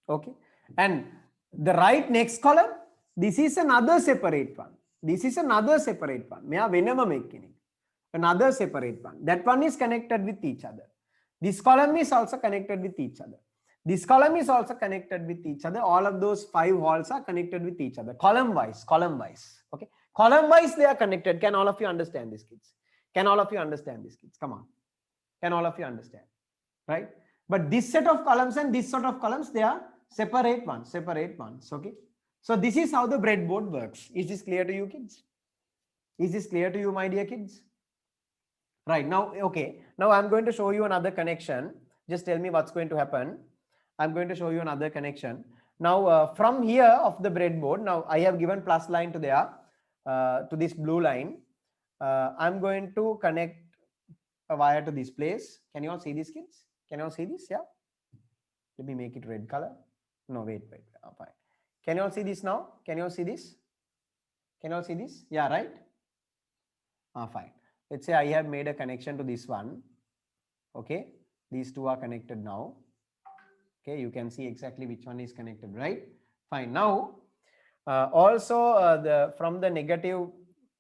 Speaker 1: Okay. And the right next column, this is another separate one. This is another separate one. Another separate one. That one is connected with each other. This column is also connected with each other. This column is also connected with each other. All of those 5 walls are connected with each other. Column wise. Okay. Column wise they are connected. Can all of you understand this, kids? Can all of you understand this, kids? Come on. Can all of you understand? Right? But this set of columns and this set of columns, they are separate ones. Okay. So this is how the breadboard works. Is this clear to you, kids? Is this clear to you, my dear kids? Right now, okay. Now I'm going to show you another connection. Just tell me what's going to happen. I'm going to show you another connection. Now from here of the breadboard, now I have given plus line to there, to this blue line. I'm going to connect a wire to this place. Can you all see this, kids? Can you all see this? Yeah. Let me make it red color. No, wait. Oh, fine. Can you all see this now? Can you all see this? Can you all see this? Yeah, right? Fine. Let's say I have made a connection to this one. Okay. These two are connected now. Okay. You can see exactly which one is connected, right? Fine. Now, also from the negative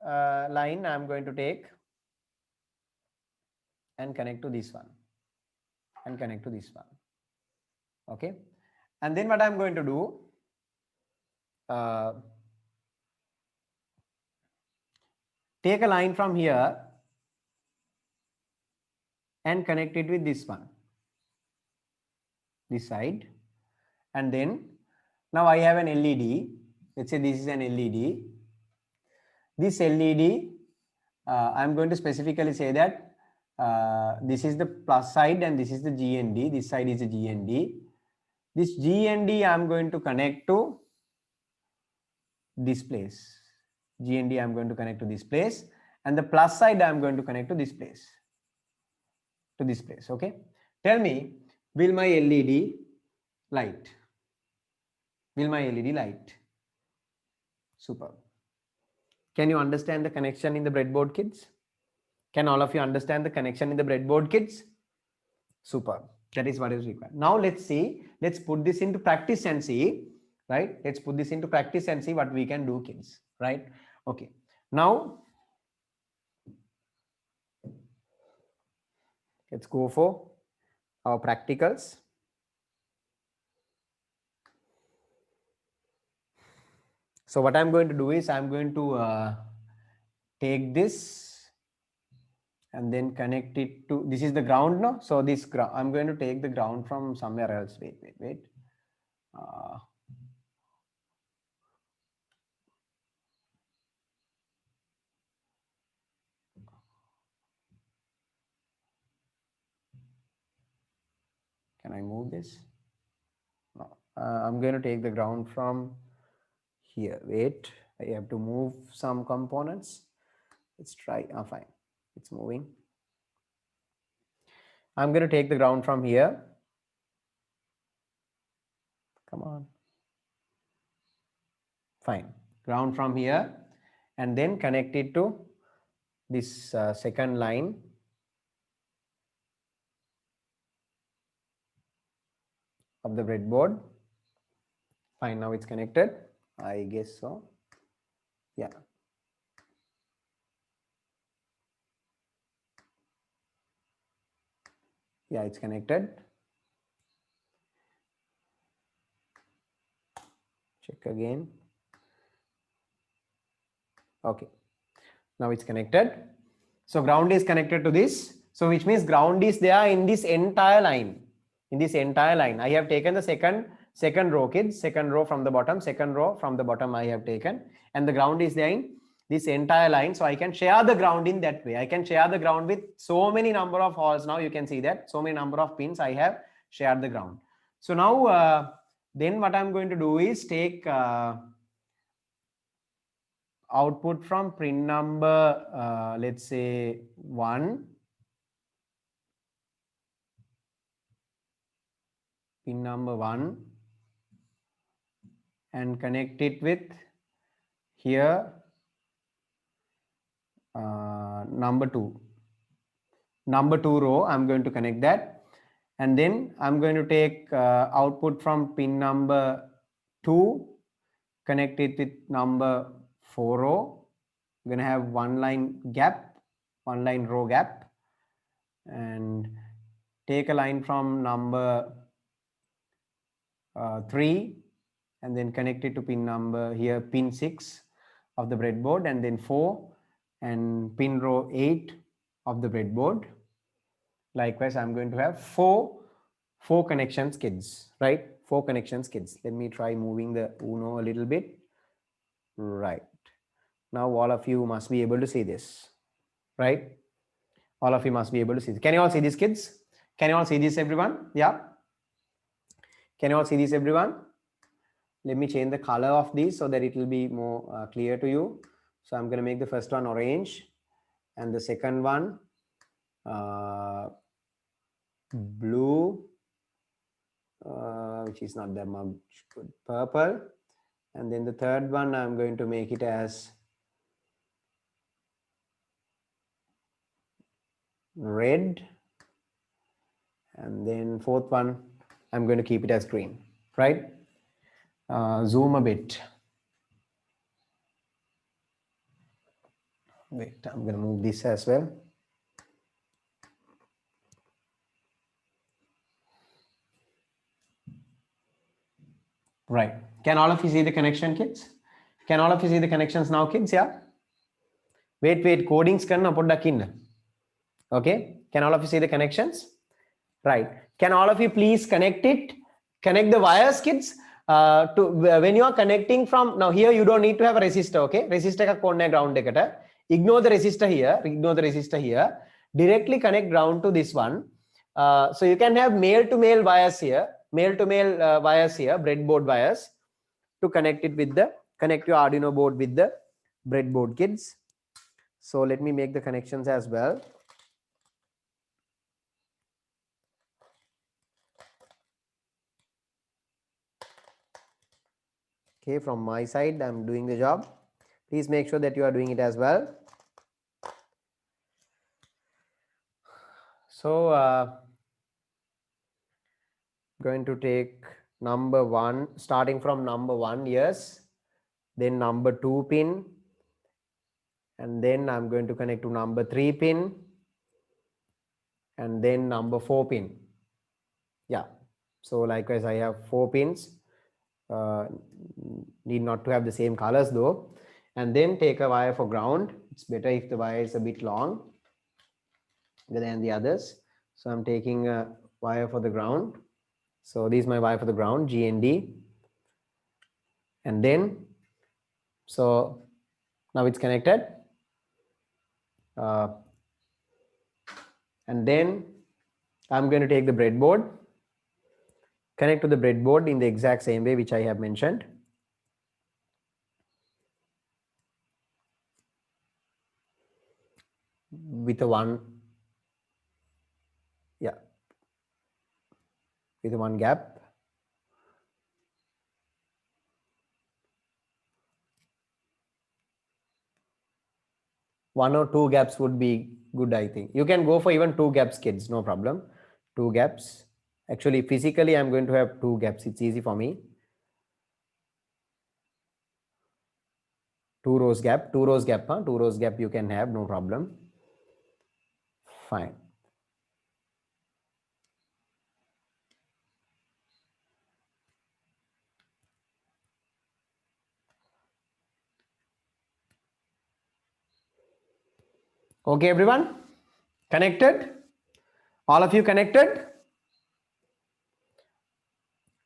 Speaker 1: line, I'm going to take and connect to this one and connect to this one. Okay. And then what I'm going to do, take a line from here and connect it with this one, this side. And then now I have an LED. Let's say this is an LED. This LED, I'm going to specifically say that this is the plus side and this is the GND. This side is the GND. This GND I'm going to connect to this place. GND I'm going to connect to this place, and the plus side I'm going to connect to this place. Okay. Tell me, will my LED light? Will my LED light? Super. Can you understand the connection in the breadboard, kids? Can all of you understand the connection in the breadboard, kids? Super. That is what is required. Now let's see. Let's put this into practice and see. Right? Let's put this into practice and see what we can do, kids. Right? Okay. Now let's go for our practicals. So what I'm going to do is I'm going to take this and then connect it to, this is the ground now. So this ground, I'm going to take the ground from somewhere else. Wait. Can I move this? No. I'm going to take the ground from here. Wait, I have to move some components. Let's try. Fine, it's moving. I'm going to take the ground from here. Come on. Fine. Ground from here and then connect it to this second line. Of the breadboard. Fine, now it's connected. I guess so. Yeah. Yeah, it's connected. Check again. Okay. Now it's connected. So ground is connected to this. So which means ground is there in this entire line. In this entire line, I have taken the second row, kids. Second row from the bottom. Second row from the bottom I have taken, and the ground is there in this entire line. So I can share the ground in that way. I can share the ground with so many number of holes. Now you can see that so many number of pins I have shared the ground. So now then what I'm going to do is take output from pin number let's say 1, pin number 1, and connect it with here number 2 row. I'm going to connect that, and then I'm going to take output from pin number 2, connect it with number 4 row. I'm going to have one line gap, one line row gap, and take a line from number 3 and then connect it to pin number here, pin 6 of the breadboard, and then 4 and pin row 8 of the breadboard. Likewise, I'm going to have four connections, kids, right? 4 connections, kids. Let me try moving the Uno a little bit. Right. Now all of you must be able to see this, right? All of you must be able to see this. Can you all see this, kids? Can you all see this, everyone? Yeah. Can you all see this, everyone? Let me change the color of these so that it will be more clear to you. So I'm going to make the first one orange and the second one blue, which is not that much good, purple, and then the third one I'm going to make it as red, and then fourth one I'm going to keep it as green, right? Zoom a bit. Wait, I'm going to move this as well. Right. Can all of you see the connection, kids? Can all of you see the connections now, kids? Yeah. Wait. Codings karna poddak inna. Okay. Can all of you see the connections? Right. Can all of you please connect it? Connect the wires, kids. To when you are connecting from now here, you don't need to have a resistor. Okay. Resistor ka konne ground ekata. Ignore the resistor here. Ignore the resistor here. Directly connect ground to this one. So you can have male to male wires here. Male to male wires here, breadboard wires, to connect it with the, connect your Arduino board with the breadboard, kids. So let me make the connections as well. Okay, from my side, I'm doing the job. Please make sure that you are doing it as well. So going to take number 1, starting from number 1, yes, then number 2 pin, and then I'm going to connect to number 3 pin, and then number 4 pin. Yeah, so likewise I have 4 pins. Need not to have the same colors though. And then take a wire for ground. It's better if the wire is a bit long than the others. So I'm taking a wire for the ground. So this is my wire for the ground, GND. And then, so now it's connected. And then I'm going to take the breadboard, connect to the breadboard in the exact same way which I have mentioned. With a one gap. One or two gaps would be good, I think. You can go for even 2 gaps, kids, no problem. 2 gaps. Actually, physically, I'm going to have 2 gaps. It's easy for me. 2 rows gap, 2 rows gap, huh? 2 rows gap you can have, no problem. Fine. Okay, everyone? Connected? All of you connected?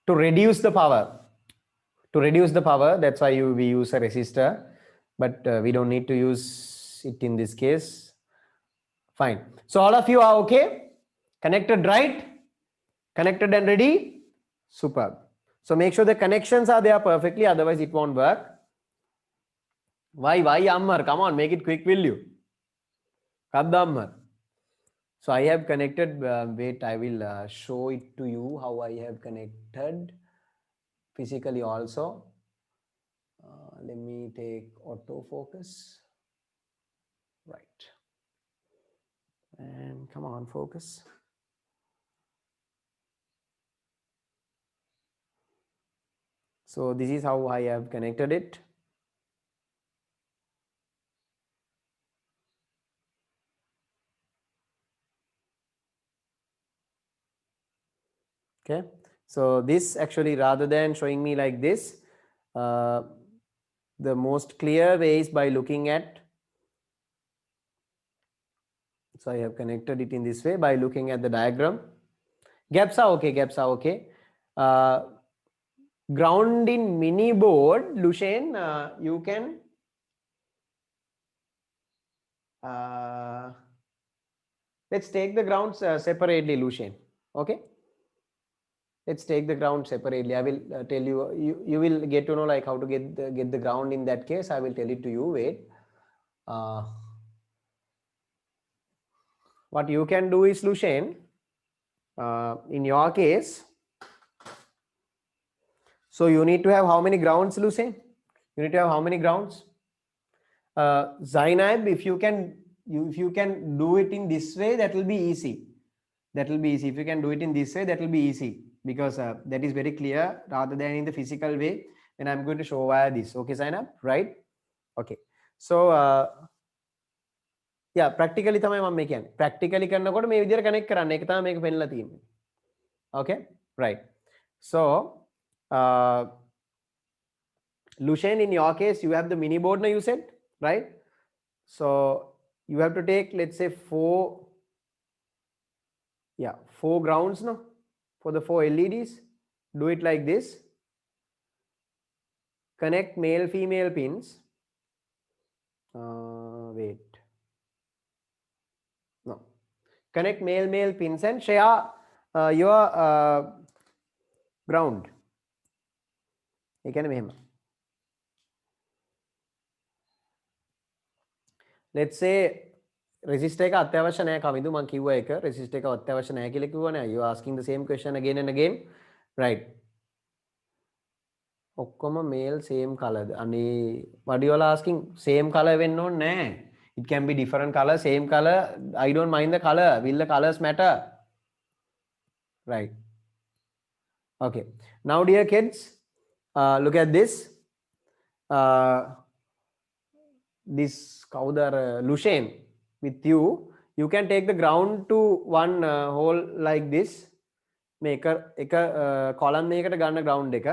Speaker 1: To reduce the power. To reduce the power, that's why we use a resistor. but we don't need to use it in this case. Fine. So all of you are okay? Connected, right? Connected and ready? Superb. So make sure the connections are there perfectly, otherwise it won't work. Why Ammar? Come on, make it quick, will you? Ammar. So I have connected, wait, I will show it to you how I have connected physically also. Let me take autofocus. Right. And come on, focus. So this is how I have connected it. Okay. So this actually, rather than showing me like this, the most clear way is by looking at, so I have connected it in this way by looking at the diagram. Gaps are okay, gaps are okay. Ground in mini board, Lushen, you can let's take the grounds separately, Lushen. Okay, let's take the ground separately. I will tell you, you will get to know like how to get the ground in that case. I will tell it to you. Wait. What you can do is, Lushen, in your case, so you need to have how many grounds, Lushen? You need to have how many grounds? Zainab, if you can do it in this way, that will be easy. That will be easy. If you can do it in this way, that will be easy, because that is very clear rather than in the physical way. And I'm going to show via this. Okay, Zainab, right? Okay. So yeah, practically තමයි මම මේ කියන්නේ. Practically කරනකොට මේ විදිහට connect කරන්න. ඒක තමයි මේක පෙන්නලා තියෙන්නේ. Okay, right. So Lushen, in your case, you have the mini board now, you said, right? So you have to take, let's say, four grounds now for the 4 LEDs. Do it like this. Connect male female pins. Wait. No. Connect male pins and share your ground. Let's say resistor එක අත්‍යවශ්‍ය නැහැ කමිදු මම කිව්වා එක resistor එක අත්‍යවශ්‍ය නැහැ කියලා කිව්වනේ. You are asking the same question again and again, right? ඔක්කොම male same color. අනේ what you all asking, same color වෙන්න ඕනේ නැහැ. It can be different color, same color. I don't mind the color. Will the colors matter? Right. Okay. Now dear kids, look at this. This Kaudar Lushen with you can take the ground to one hole like this. Make a column එකකට ගන්න ground එක.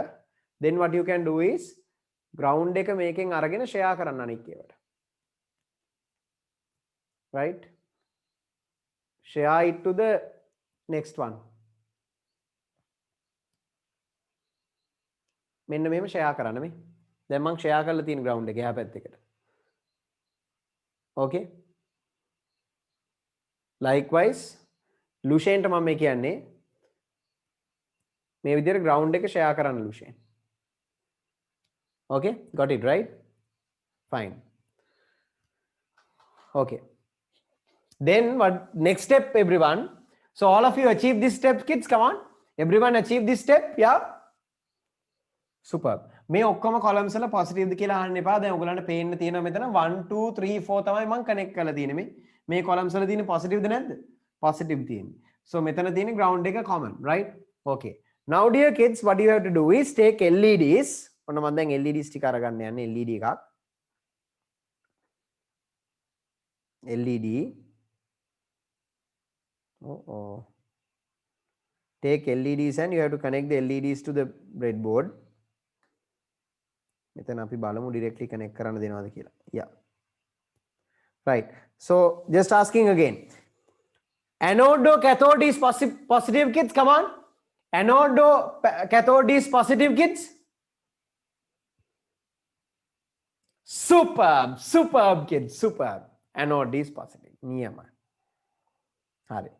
Speaker 1: Then what you can do is ground එක මේකෙන් අරගෙන share කරන්න අනික් ඒවට. Right? Share it to the next one. මෙන්න මෙහෙම share කරන්න මේ. දැන් මම share කරලා තියෙන ground එක එහා පැත්තකට. Okay. Likewise, Lushen ට මම මේ කියන්නේ මේ විදිහට ground එක share කරන්න Lushen. Okay, got it right? Fine. Okay. Then what next step, everyone? So all of you achieve this step, kids, come on. Everyone achieve this step, yeah? Superb. මේ ඔක්කොම columns වල positive ද කියලා අහන්න එපා. දැන් ඔයගලන්ට පේන්න තියෙනවා මෙතන 1 2 3 4 තමයි මම connect කරලා තියෙන්නේ මේ. මේ columns වල තියෙන positive ද නැද්ද? Positive තියෙන්නේ. So මෙතන තියෙන ground එක common, right? Okay. Now dear kids, what you have to do is take LEDs. ඔන්න මම දැන් LEDs ටික අරගන්න යන්නේ LED එකක්. LED. Take LEDs and you have to connect the LEDs to the breadboard. මෙතන අපි බලමු directly connect කරන්න දෙනවද කියලා. Yeah. Right. So just asking again. Anode or cathode is positive, kids? Come on. Anode or cathode is positive, kids? Superb, superb kids, superb. Anode is positive. Niyama. Hari.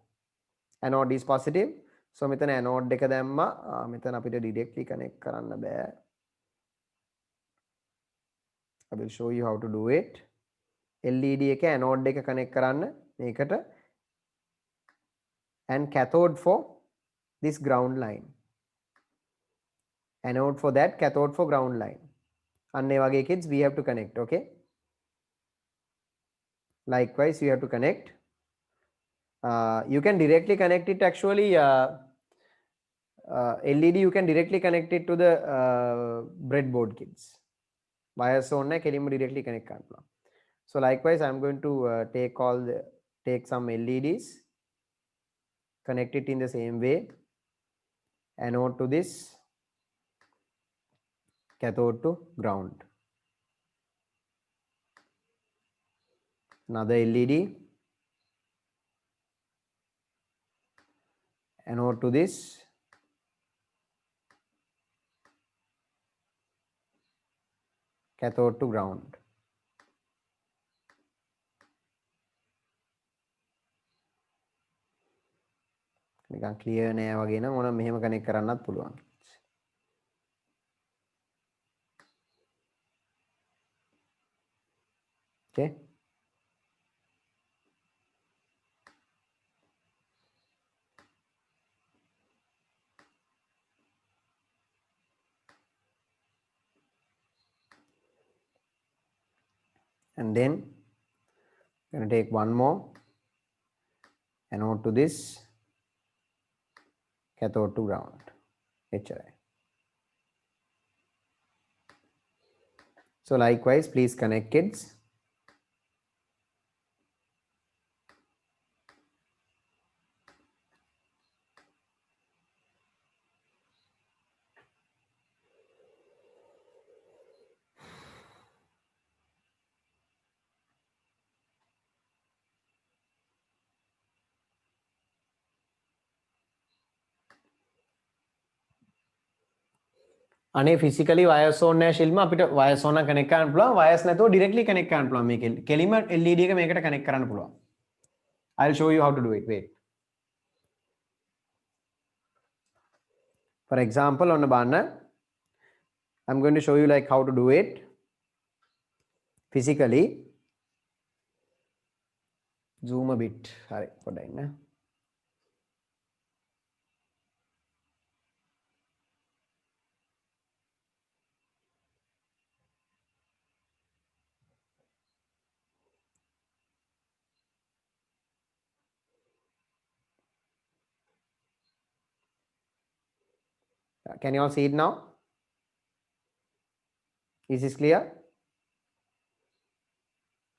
Speaker 1: Anode is positive. So මෙතන anode එක දැම්මා. මෙතන අපිට directly connect කරන්න බෑ. I will show you how to do it. LED එක anode එක connect කරන්න මේකට and cathode for this ground line. Anode for that, cathode for ground line. අන්න ඒ වගේ kids we have to connect, okay? Likewise you have to connect. You can directly connect it actually. LED you can directly connect it to the breadboard kids. Wires on කෙලින්ම directly connect කරන්න පුළුවන්. So likewise I am going to take some LEDs, connect it in the same way. Anode to this, cathode to ground. Another LED, anode to this, cathode to ground. නිකන් clear නෑ වගේ නම් ඕනම් මෙහෙම connect කරන්නත් පුළුවන්. Okay. And then I'm going to take one more anode to this, cathode to ground. HRI. So likewise, please connect kids. අනේ physically wires on නැහැ ශිල්ම අපිට wires on connect කරන්න පුළුවන් wires නැතුව directly connect කරන්න පුළුවන් මේක කෙලිම LED එක මේකට connect කරන්න පුළුවන්. I'll show you how to do it. Wait. For example, on a banner, I'm going to show you like how to do it physically. Zoom a bit. Sorry for that. Can you all see it now? Is this clear?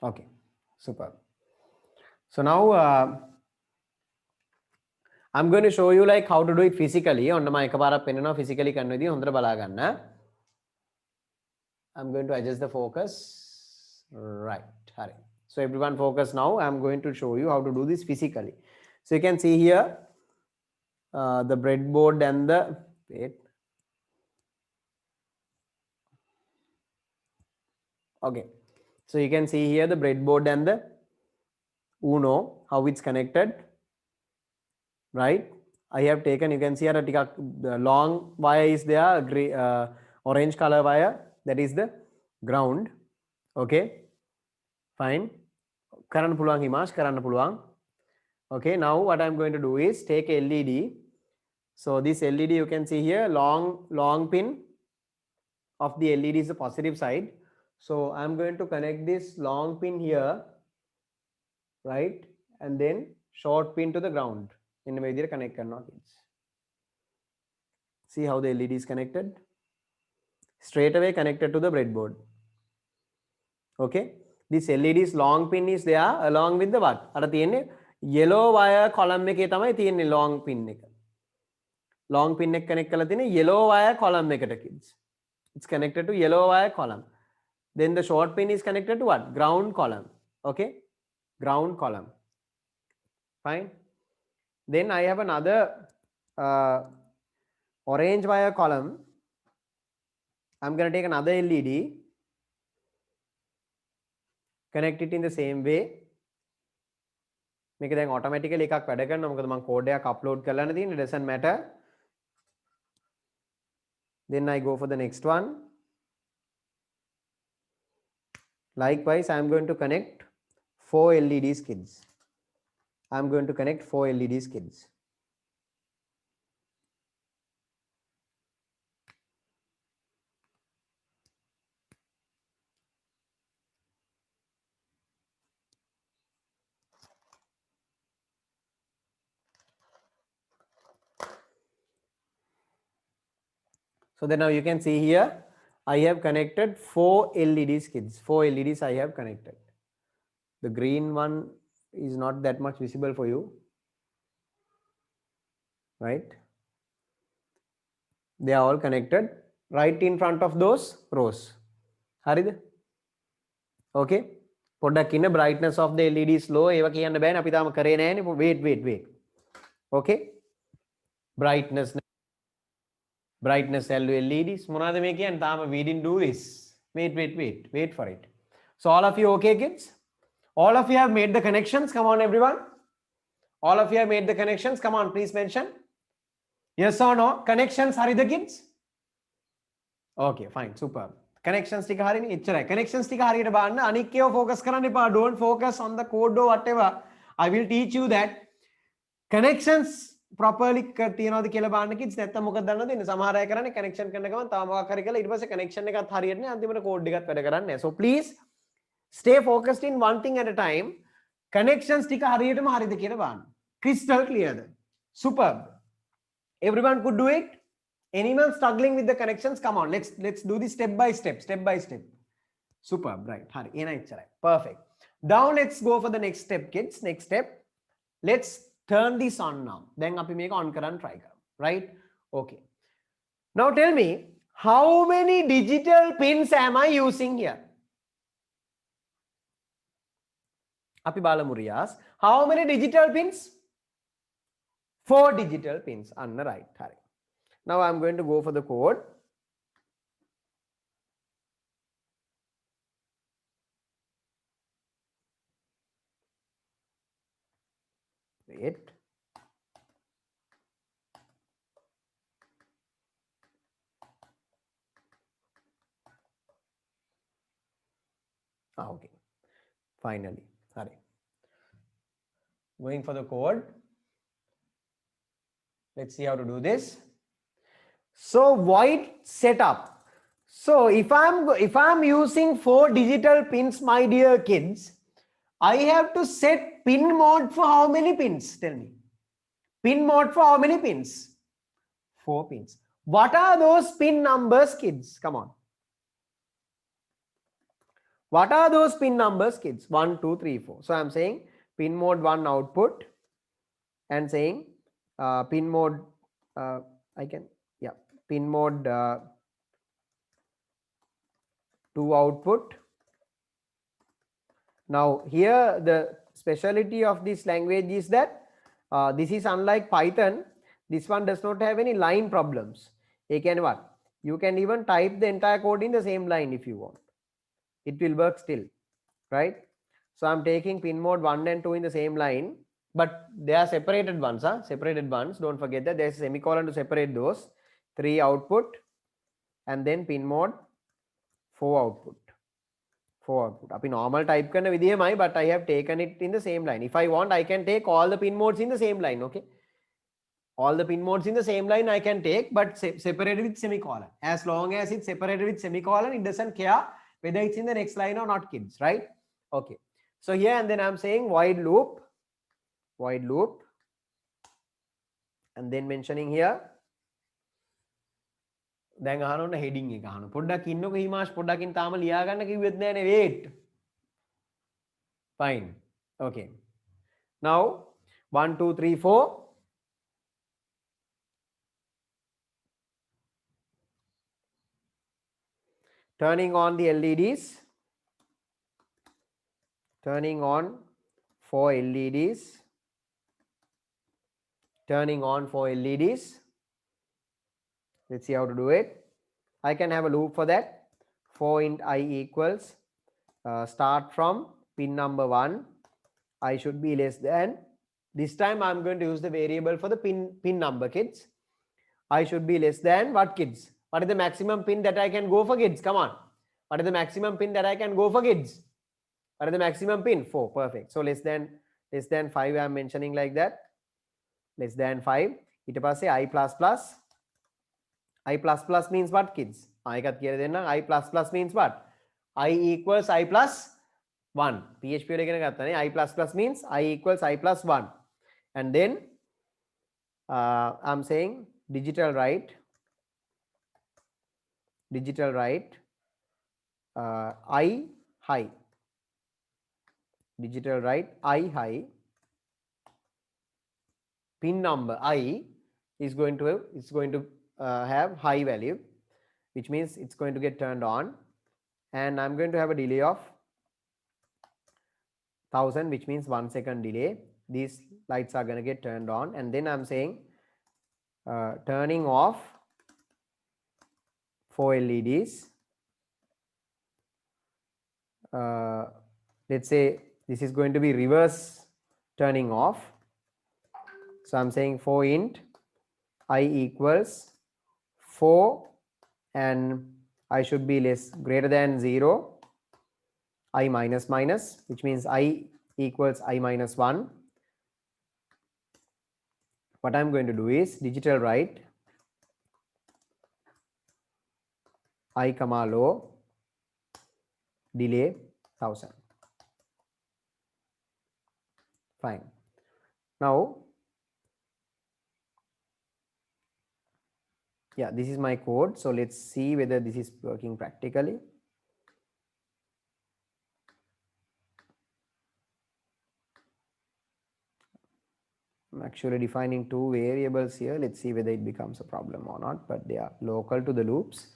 Speaker 1: Okay, super. So now I'm going to show you like how to do it physically. ඔන්න මම එකපාරක් පෙන්නනවා physically කරන විදිය හොඳට බලා ගන්න. I'm going to adjust the focus. Right. Hari. So everyone focus now. I'm going to show you how to do this physically. So you can see here the breadboard and the wait. Okay. So you can see here the breadboard and the Uno, how it's connected. Right. I have taken, you can see here the long wire is there, gray, orange color wire, that is the ground. Okay. Fine. කරන්න පුළුවන් හිමාස් කරන්න පුළුවන්. Okay, now what I'm going to do is take a LED. So this LED you can see here, long pin of the LED is the positive side. So I'm going to connect this long pin here, right? And then short pin to the ground. In the way connect karna kids. See how the LED is connected? Straight away connected to the breadboard. Okay. This LED's long pin is there along with the what? අර තියෙන්නේ yellow wire column එකේ තමයි තියෙන්නේ long pin එක. Long pin එක connect කරලා තියෙන්නේ yellow wire column එකට kids. It's connected to yellow wire column. Then the short pin is connected to what? Ground column. Okay. Ground column. Fine. Then I have another orange wire column. I'm going to take another LED. connect it in the same way. මේක දැන් automatically එකක් වැඩ කරනවා මොකද මම code එකක් upload කරලානේ තියෙන්නේ, doesn't matter. Then I go for the next one. Likewise, I am going to connect 4 LEDs, kids. I am going to connect 4 LEDs, kids. So then now you can see here, I have connected 4 LEDs, kids. 4 LEDs I have connected. The green one is not that much visible for you, right? They are all connected right in front of those rows. Harid? Okay. පොඩ්ඩක් ඉන්න, brightness of the LED is low. ඒවා කියන්න බෑනේ, අපි තාම කරේ නෑනේ. Wait. Okay. Brightness LEDs. මොනවාද මේ කියන්නේ? තාම we didn't do this. Wait for it. So all of you okay, kids? All of you have made the connections. Come on, everyone. All of you have made the connections. Come on, please mention. Yes or no? Connections, හරිද kids? Okay, fine, super. Connections ටික හරිනේ, එච්චරයි. Connections ටික හරියට බලන්න. අනික් ඒවා focus කරන්න එපා. Don't focus on the code or whatever. I will teach you that connections properly තියනවාද කියලා බලන්න kids. නැත්තම් මොකද දන්නවද ඉන්නේ? සමහර අය කරන්නේ connection කරන ගමන් තව මොකක් හරි කරලා ඊට පස්සේ connection එකත් හරියට නෑ, අන්තිමට code එකත් වැඩ කරන්නේ නෑ. So please stay focused in one thing at a time. Connections ටික හරියටම හරිද කියලා බලන්න. Crystal clear. Superb. Everyone could do it. Anyone struggling with the connections? Come on, let's do this step by step. Superb, right? Hari, ena ichcharai. Perfect. Now let's go for the next step, kids. Next step. Let's turn this on now. Then api meka on karan try karamu, right? Okay. Now tell me, how many digital pins am I using here? Api balamu Riyas. How many digital pins? 4 digital pins. Anna right. Hari. Now I'm going to go for the code. Wait. Okay. Finally. Sorry. Going for the code. Let's see how to do this. So void setup. So if I'm using 4 digital pins, my dear kids, I have to set pin mode for how many pins? Tell me. Pin mode for how many pins? 4 pins. What are those pin numbers, kids? Come on. What are those pin numbers, kids? 1, 2, 3, 4. So I'm saying pin mode 1 output and saying pin mode pin mode 2 output. Now here the speciality of this language is that this is unlike Python. This one does not have any line problems. You can even type the entire code in the same line if you want. It will work still, right? So I'm taking pin mode 1 and 2 in the same line, but they are separated ones, separated ones. Don't forget that there's a semicolon to separate those. 3 output and then pin mode 4 output. 4 output. Api normal type karna vidiyamai, but I have taken it in the same line. If I want, I can take all the pin modes in the same line. Okay, all the pin modes in the same line I can take, but separated with semicolon. As long as it's separated with semicolon, it doesn't care whether it's in the next line or not, kids, right? Okay, so here and then I'm saying void loop, and then mentioning here. දැන් අහනොන්න heading එක අහන. පොඩ්ඩක් ඉන්නකො හිමාෂ්, පොඩ්ඩකින් තාම ලියා ගන්න කිව්වෙත් නෑනේ. wait. Fine. Okay. Now 1 2 3 4. Turning on the LEDs. Turning on 4 LEDs. Turning on 4 LEDs. Let's see how to do it. I can have a loop for that. For int I equals start from pin number 1, I should be less than, this time I'm going to use the variable for the pin number, kids. I should be less than what, kids? What is the maximum pin that I can go for, kids? Come on. What is the maximum pin that I can go for, kids? What is the maximum pin? 4. Perfect. So less than 5 I'm mentioning like that. Less than 5. ඊට පස්සේ I plus plus. I plus plus means what, kids? එකත් කියලා දෙන්න. I plus plus means what? I equals I plus 1. PHP වල ඉගෙන ගත්තා නේ. I plus plus means I equals I plus 1. And then I'm saying digital write I high. Digital write I high. Pin number I is going to have high value, which means it's going to get turned on, and I'm going to have a delay of 1000, which means 1 second delay. These lights are going to get turned on, and then I'm saying turning off 4 LEDs. Let's say this is going to be reverse turning off. So I'm saying 4 int I equals 4, and I should be greater than 0, I minus minus, which means I equals I minus 1. What I'm going to do is digital write I comma low delay 1000. Fine. Now, yeah, this is my code. So let's see whether this is working practically. I'm actually defining 2 variables here. Let's see whether it becomes a problem or not, but they are local to the loops.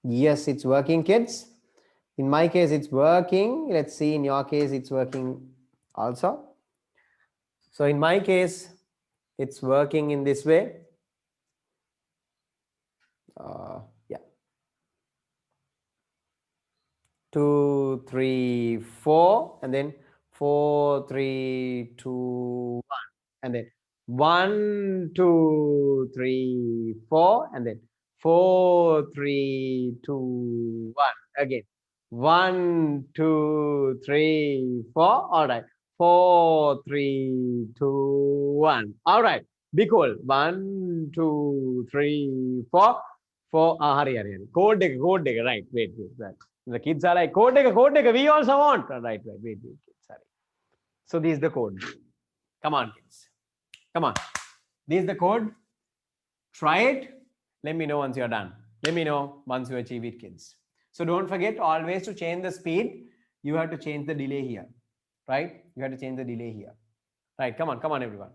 Speaker 1: Yes, it's working, kids. In my case, it's working. Let's see, in your case, it's working also. So in my case, it's working in this way. Yeah. 2, 3, 4, and then 4, 3, 2, 1, and then 1, 2, 3, 4, and then 4, 3, 2, 1. Again, 1, 2, 3, 4. All right. 4, 3, 2, 1. All right. Be cool. 1, 2, 3, 4. 4. Hurry. Code. Right. Wait. Right. The kids are like, code, we also want. Right. Wait. Sorry. So this is the code. Come on, kids. Come on. This is the code. Try it. Let me know once you're done. Let me know once you achieve it, kids. So don't forget always to change the speed. You have to change the delay here. Right? You have to change the delay here. Right. Come on, everyone.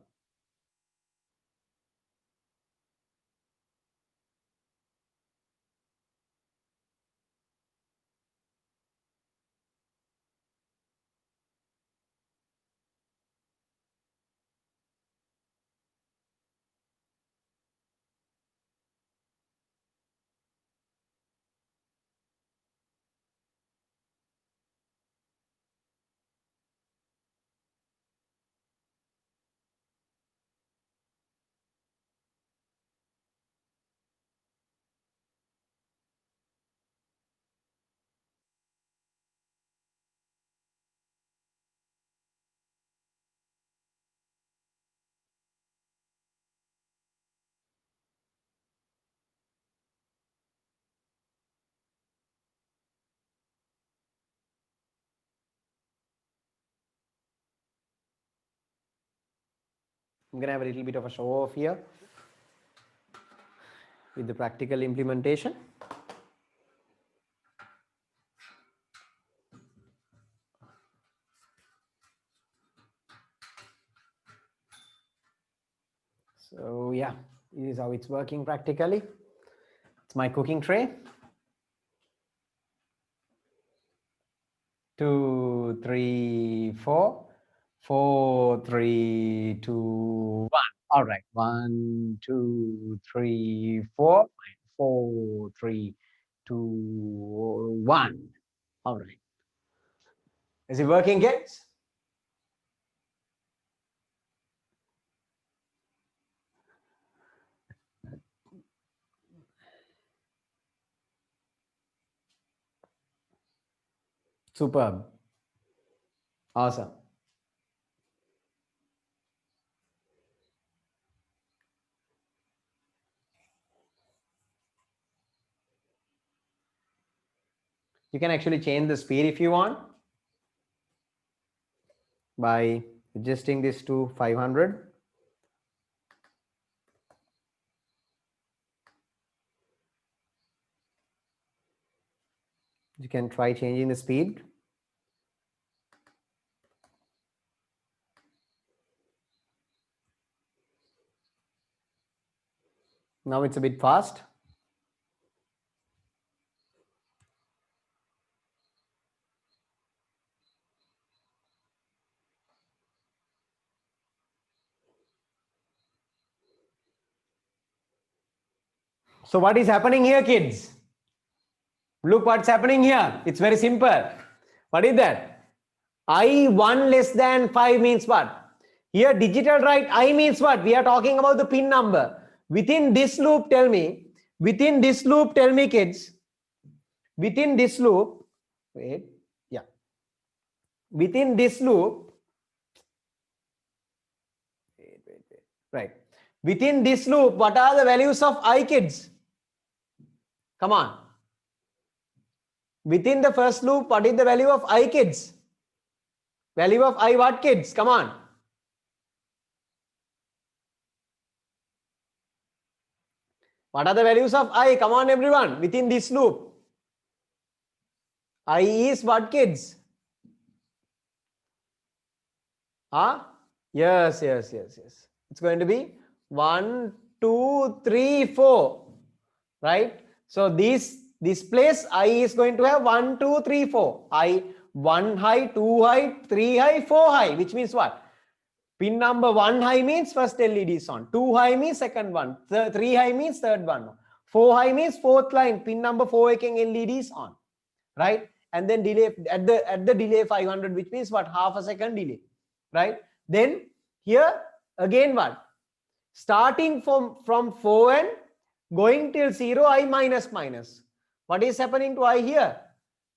Speaker 1: I'm going to have a little bit of a show off here with the practical implementation. So yeah, this is how it's working practically. It's my cooking tray. 2, 3, 4. 4, 3, 2, 1. All right. 1, 2, 3, 4. 4, 3, 2, 1. All right. Is it working, kids? Superb. Awesome. You can actually change the speed if you want by adjusting this to 500. You can try changing the speed. Now it's a bit fast. So what is happening here, kids? Look what's happening here. It's very simple. What is that? I1 less than 5 means what? Here digital right I means what? We are talking about the pin number. Within this loop, tell me kids, within this loop, wait, yeah. Within this loop, wait, right. Within this loop, what are the values of I, kids? Come on. Within the first loop, what is the value of I, kids? Value of I what, kids? Come on. What are the values of I? Come on, everyone. Within this loop. I is what, kids? Huh? Yes. It's going to be 1, 2, 3, 4. Right? So this place I is going to have 1, 2, 3, 4. I 1 high, 2 high, 3 high, 4 high, which means what? Pin number 1 high means first LED is on. 2 high means second one. 3 high means third one. 4 high means fourth line. Pin number 4 LED is on. Right? And then delay at the delay 500, which means what? Half a second delay. Right? Then here again what? Starting from 4 and going till 0, I minus. What is happening to I here?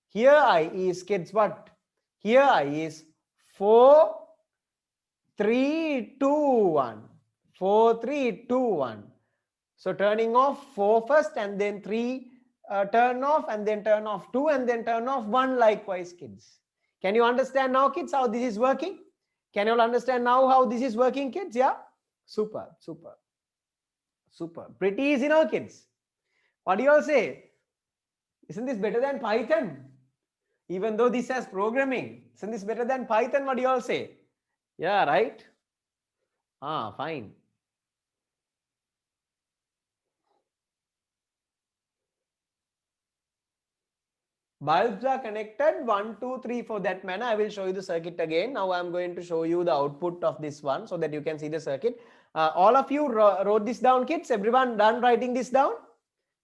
Speaker 1: Here I is, kids, what? Here I is 4, 3, 2, 1. 4, 3, 2, 1. So turning off 4 first and then 3 turn off and then turn off 2 and then turn off 1 likewise, kids. Can you understand now, kids, how this is working? Can you all understand now how this is working, kids? Yeah? Super. Pretty easy now, kids. What do you all say? Isn't this better than Python? Even though this has programming, isn't this better than Python? What do you all say? Yeah, right? Fine. Bulbs are connected 1, 2, 3 for that manner. I will show you the circuit again. Now I'm going to show you the output of this one so that you can see the circuit. All of you wrote this down, kids. Everyone done writing this down?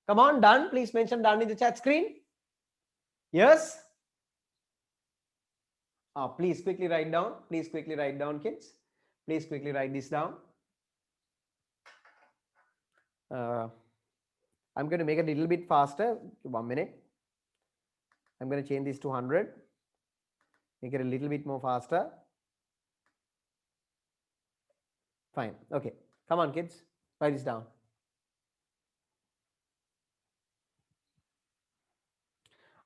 Speaker 1: Come on, done. Please mention done in the chat screen. Yes? Please quickly write down. Please quickly write down, kids. Please quickly write this down. I'm going to make it a little bit faster. 1 minute. I'm going to change this to 100. Make it a little bit more faster. Fine. Okay. Come on, kids. Write this down.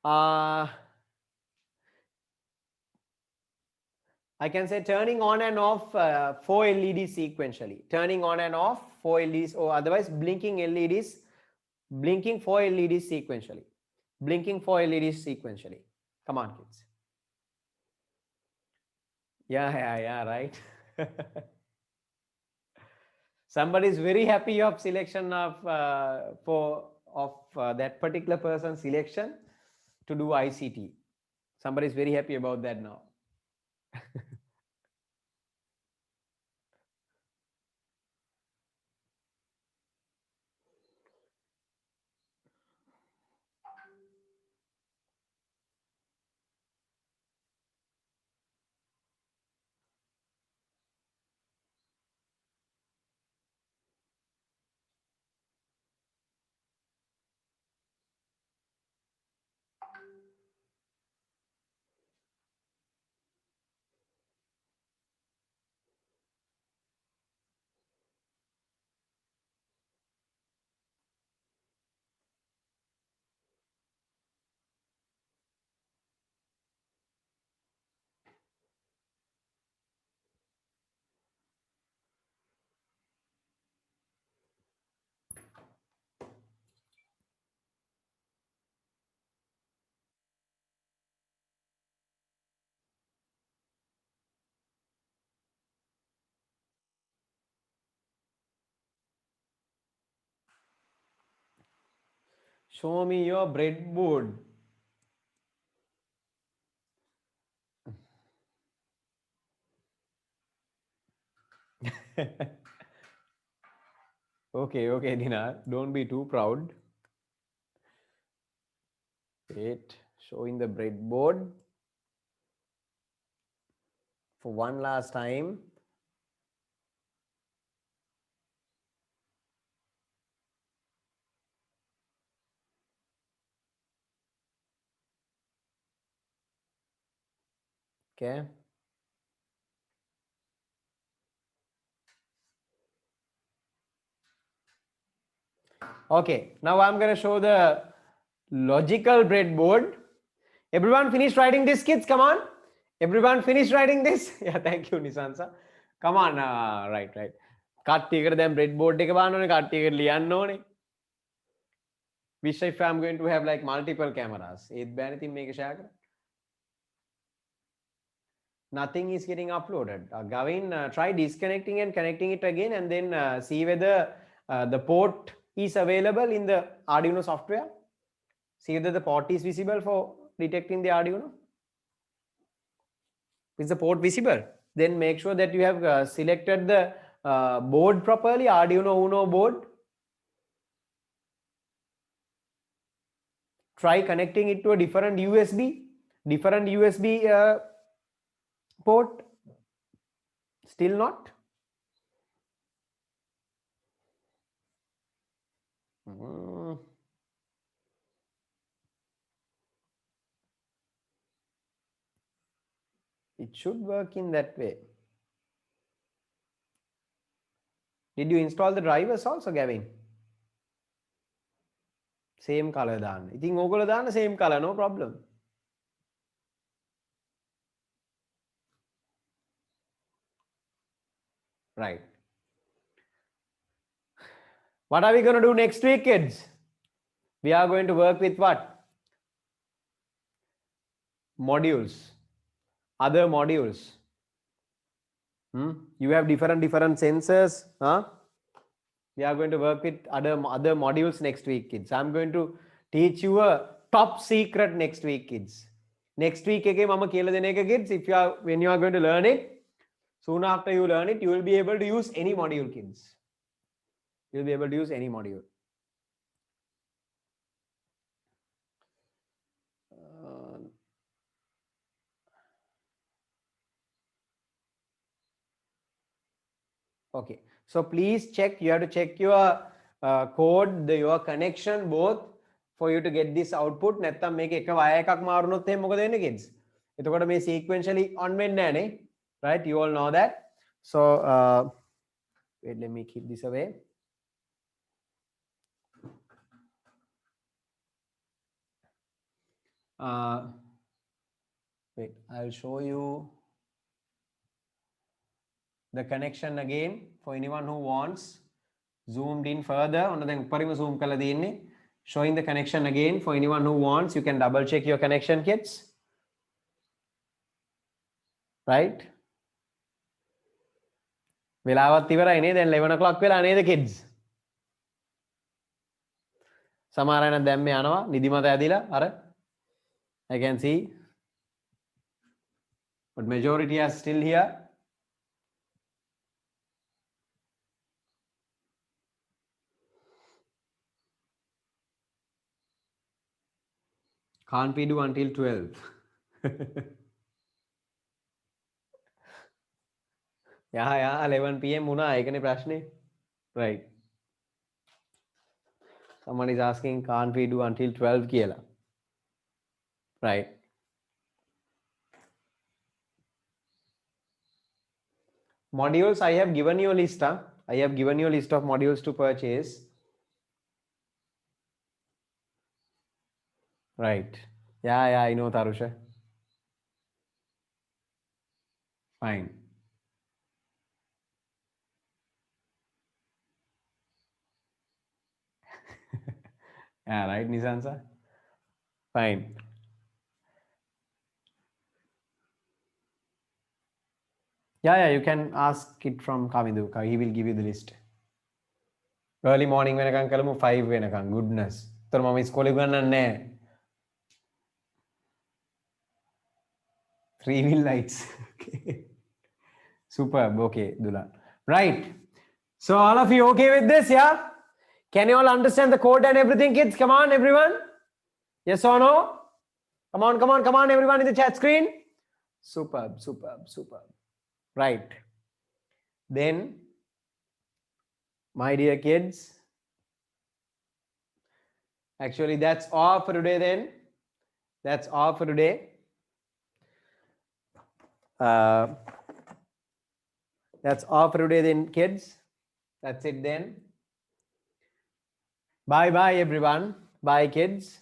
Speaker 1: I can say turning on and off 4 LEDs sequentially. Turning on and off 4 LEDs, or otherwise blinking LEDs, blinking 4 LEDs sequentially. Blinking 4 LEDs sequentially. Come on, kids. Yeah, right. Somebody is very happy of selection of that particular person's selection to do ICT. Somebody is very happy about that now. Show me your breadboard. Okay, Dinar. Don't be too proud. Wait, showing the breadboard for one last time. Okay. Okay, now I'm going to show the logical breadboard. Everyone finish writing this, kids? Come on. Everyone finish writing this? Yeah, thank you, Nisansa. Come on. Right. කට්ටියකට දැන් breadboard එක බලන්න ඕනේ. කට්ටියකට ලියන්න ඕනේ. Wish if I'm going to have like multiple cameras. ඒත් බෑනේ ඉතින් මේක share කරන්න. Nothing is getting uploaded. Gavin, try disconnecting and connecting it again and then see whether the port is available in the Arduino software. See whether the port is visible for detecting the Arduino. Is the port visible? Then make sure that you have selected the board properly, Arduino Uno board. Try connecting it to a different USB port. Still not. It should work in that way. Did you install the drivers also, Gavin? Same color දාන්න. ඉතින් ඕගොල්ලෝ දාන්න same color, no problem. Right. What are we going to do next week, kids? We are going to work with what? Modules. Other modules. You have different sensors. Huh? We are going to work with other modules next week, kids. I'm going to teach you a top secret next week, kids. Next week, mama කියලා දෙන එක, kids. When you are going to learn it, soon after you learn it, you will be able to use any module, kids. You'll be able to use any module. Okay, so please check. You have to check your code, your connection both for you to get this output. නැත්තම් මේක එක wire එකක් මාරුනොත් එහෙනම් මොකද වෙන්නේ, kids? එතකොට මේ sequentially on වෙන්නේ නැහැ නේ. Right? You all know that. So wait, let me keep this away. Wait, I'll show you the connection again for anyone who wants. Zoomed in further. Zoom showing the connection again for anyone who wants. You can double check your connection, kids. Right? වෙලාවත් ඉවරයි නේද? දැන් 11 o'clock වෙලා නේද, kids? සමහර අය නම් දැන් මේ යනවා නිදිමත ඇදිලා අර I can see but majority are still here. Can't we do until 12? yeah, 11 p.m. Muna, ekane prashne. Right. Someone is asking, can't we do until 12 kiyala? Right. Modules, I have given you a list. I have given you a list of modules to purchase. Right. Yeah, I know, Tarusha. Fine. Yeah, right, Nisansa? Fine. Yeah, you can ask it from Kamindu. He will give you the list. Early morning වෙනකන් කළමු 5 වෙනකන්. Goodness. තර මම ඉස්කෝලේ ගන්නන්නේ නැහැ. 3 wheel lights. Okay. Superb. Okay, Dula. Right. So all of you okay with this, yeah? Can you all understand the code and everything, kids? Come on, everyone. Yes or no? Come on, everyone in the chat screen. Superb. Right. Then, my dear kids, actually that's all for today then. That's all for today. That's all for today then, kids. That's it then. Bye everyone. Bye, kids.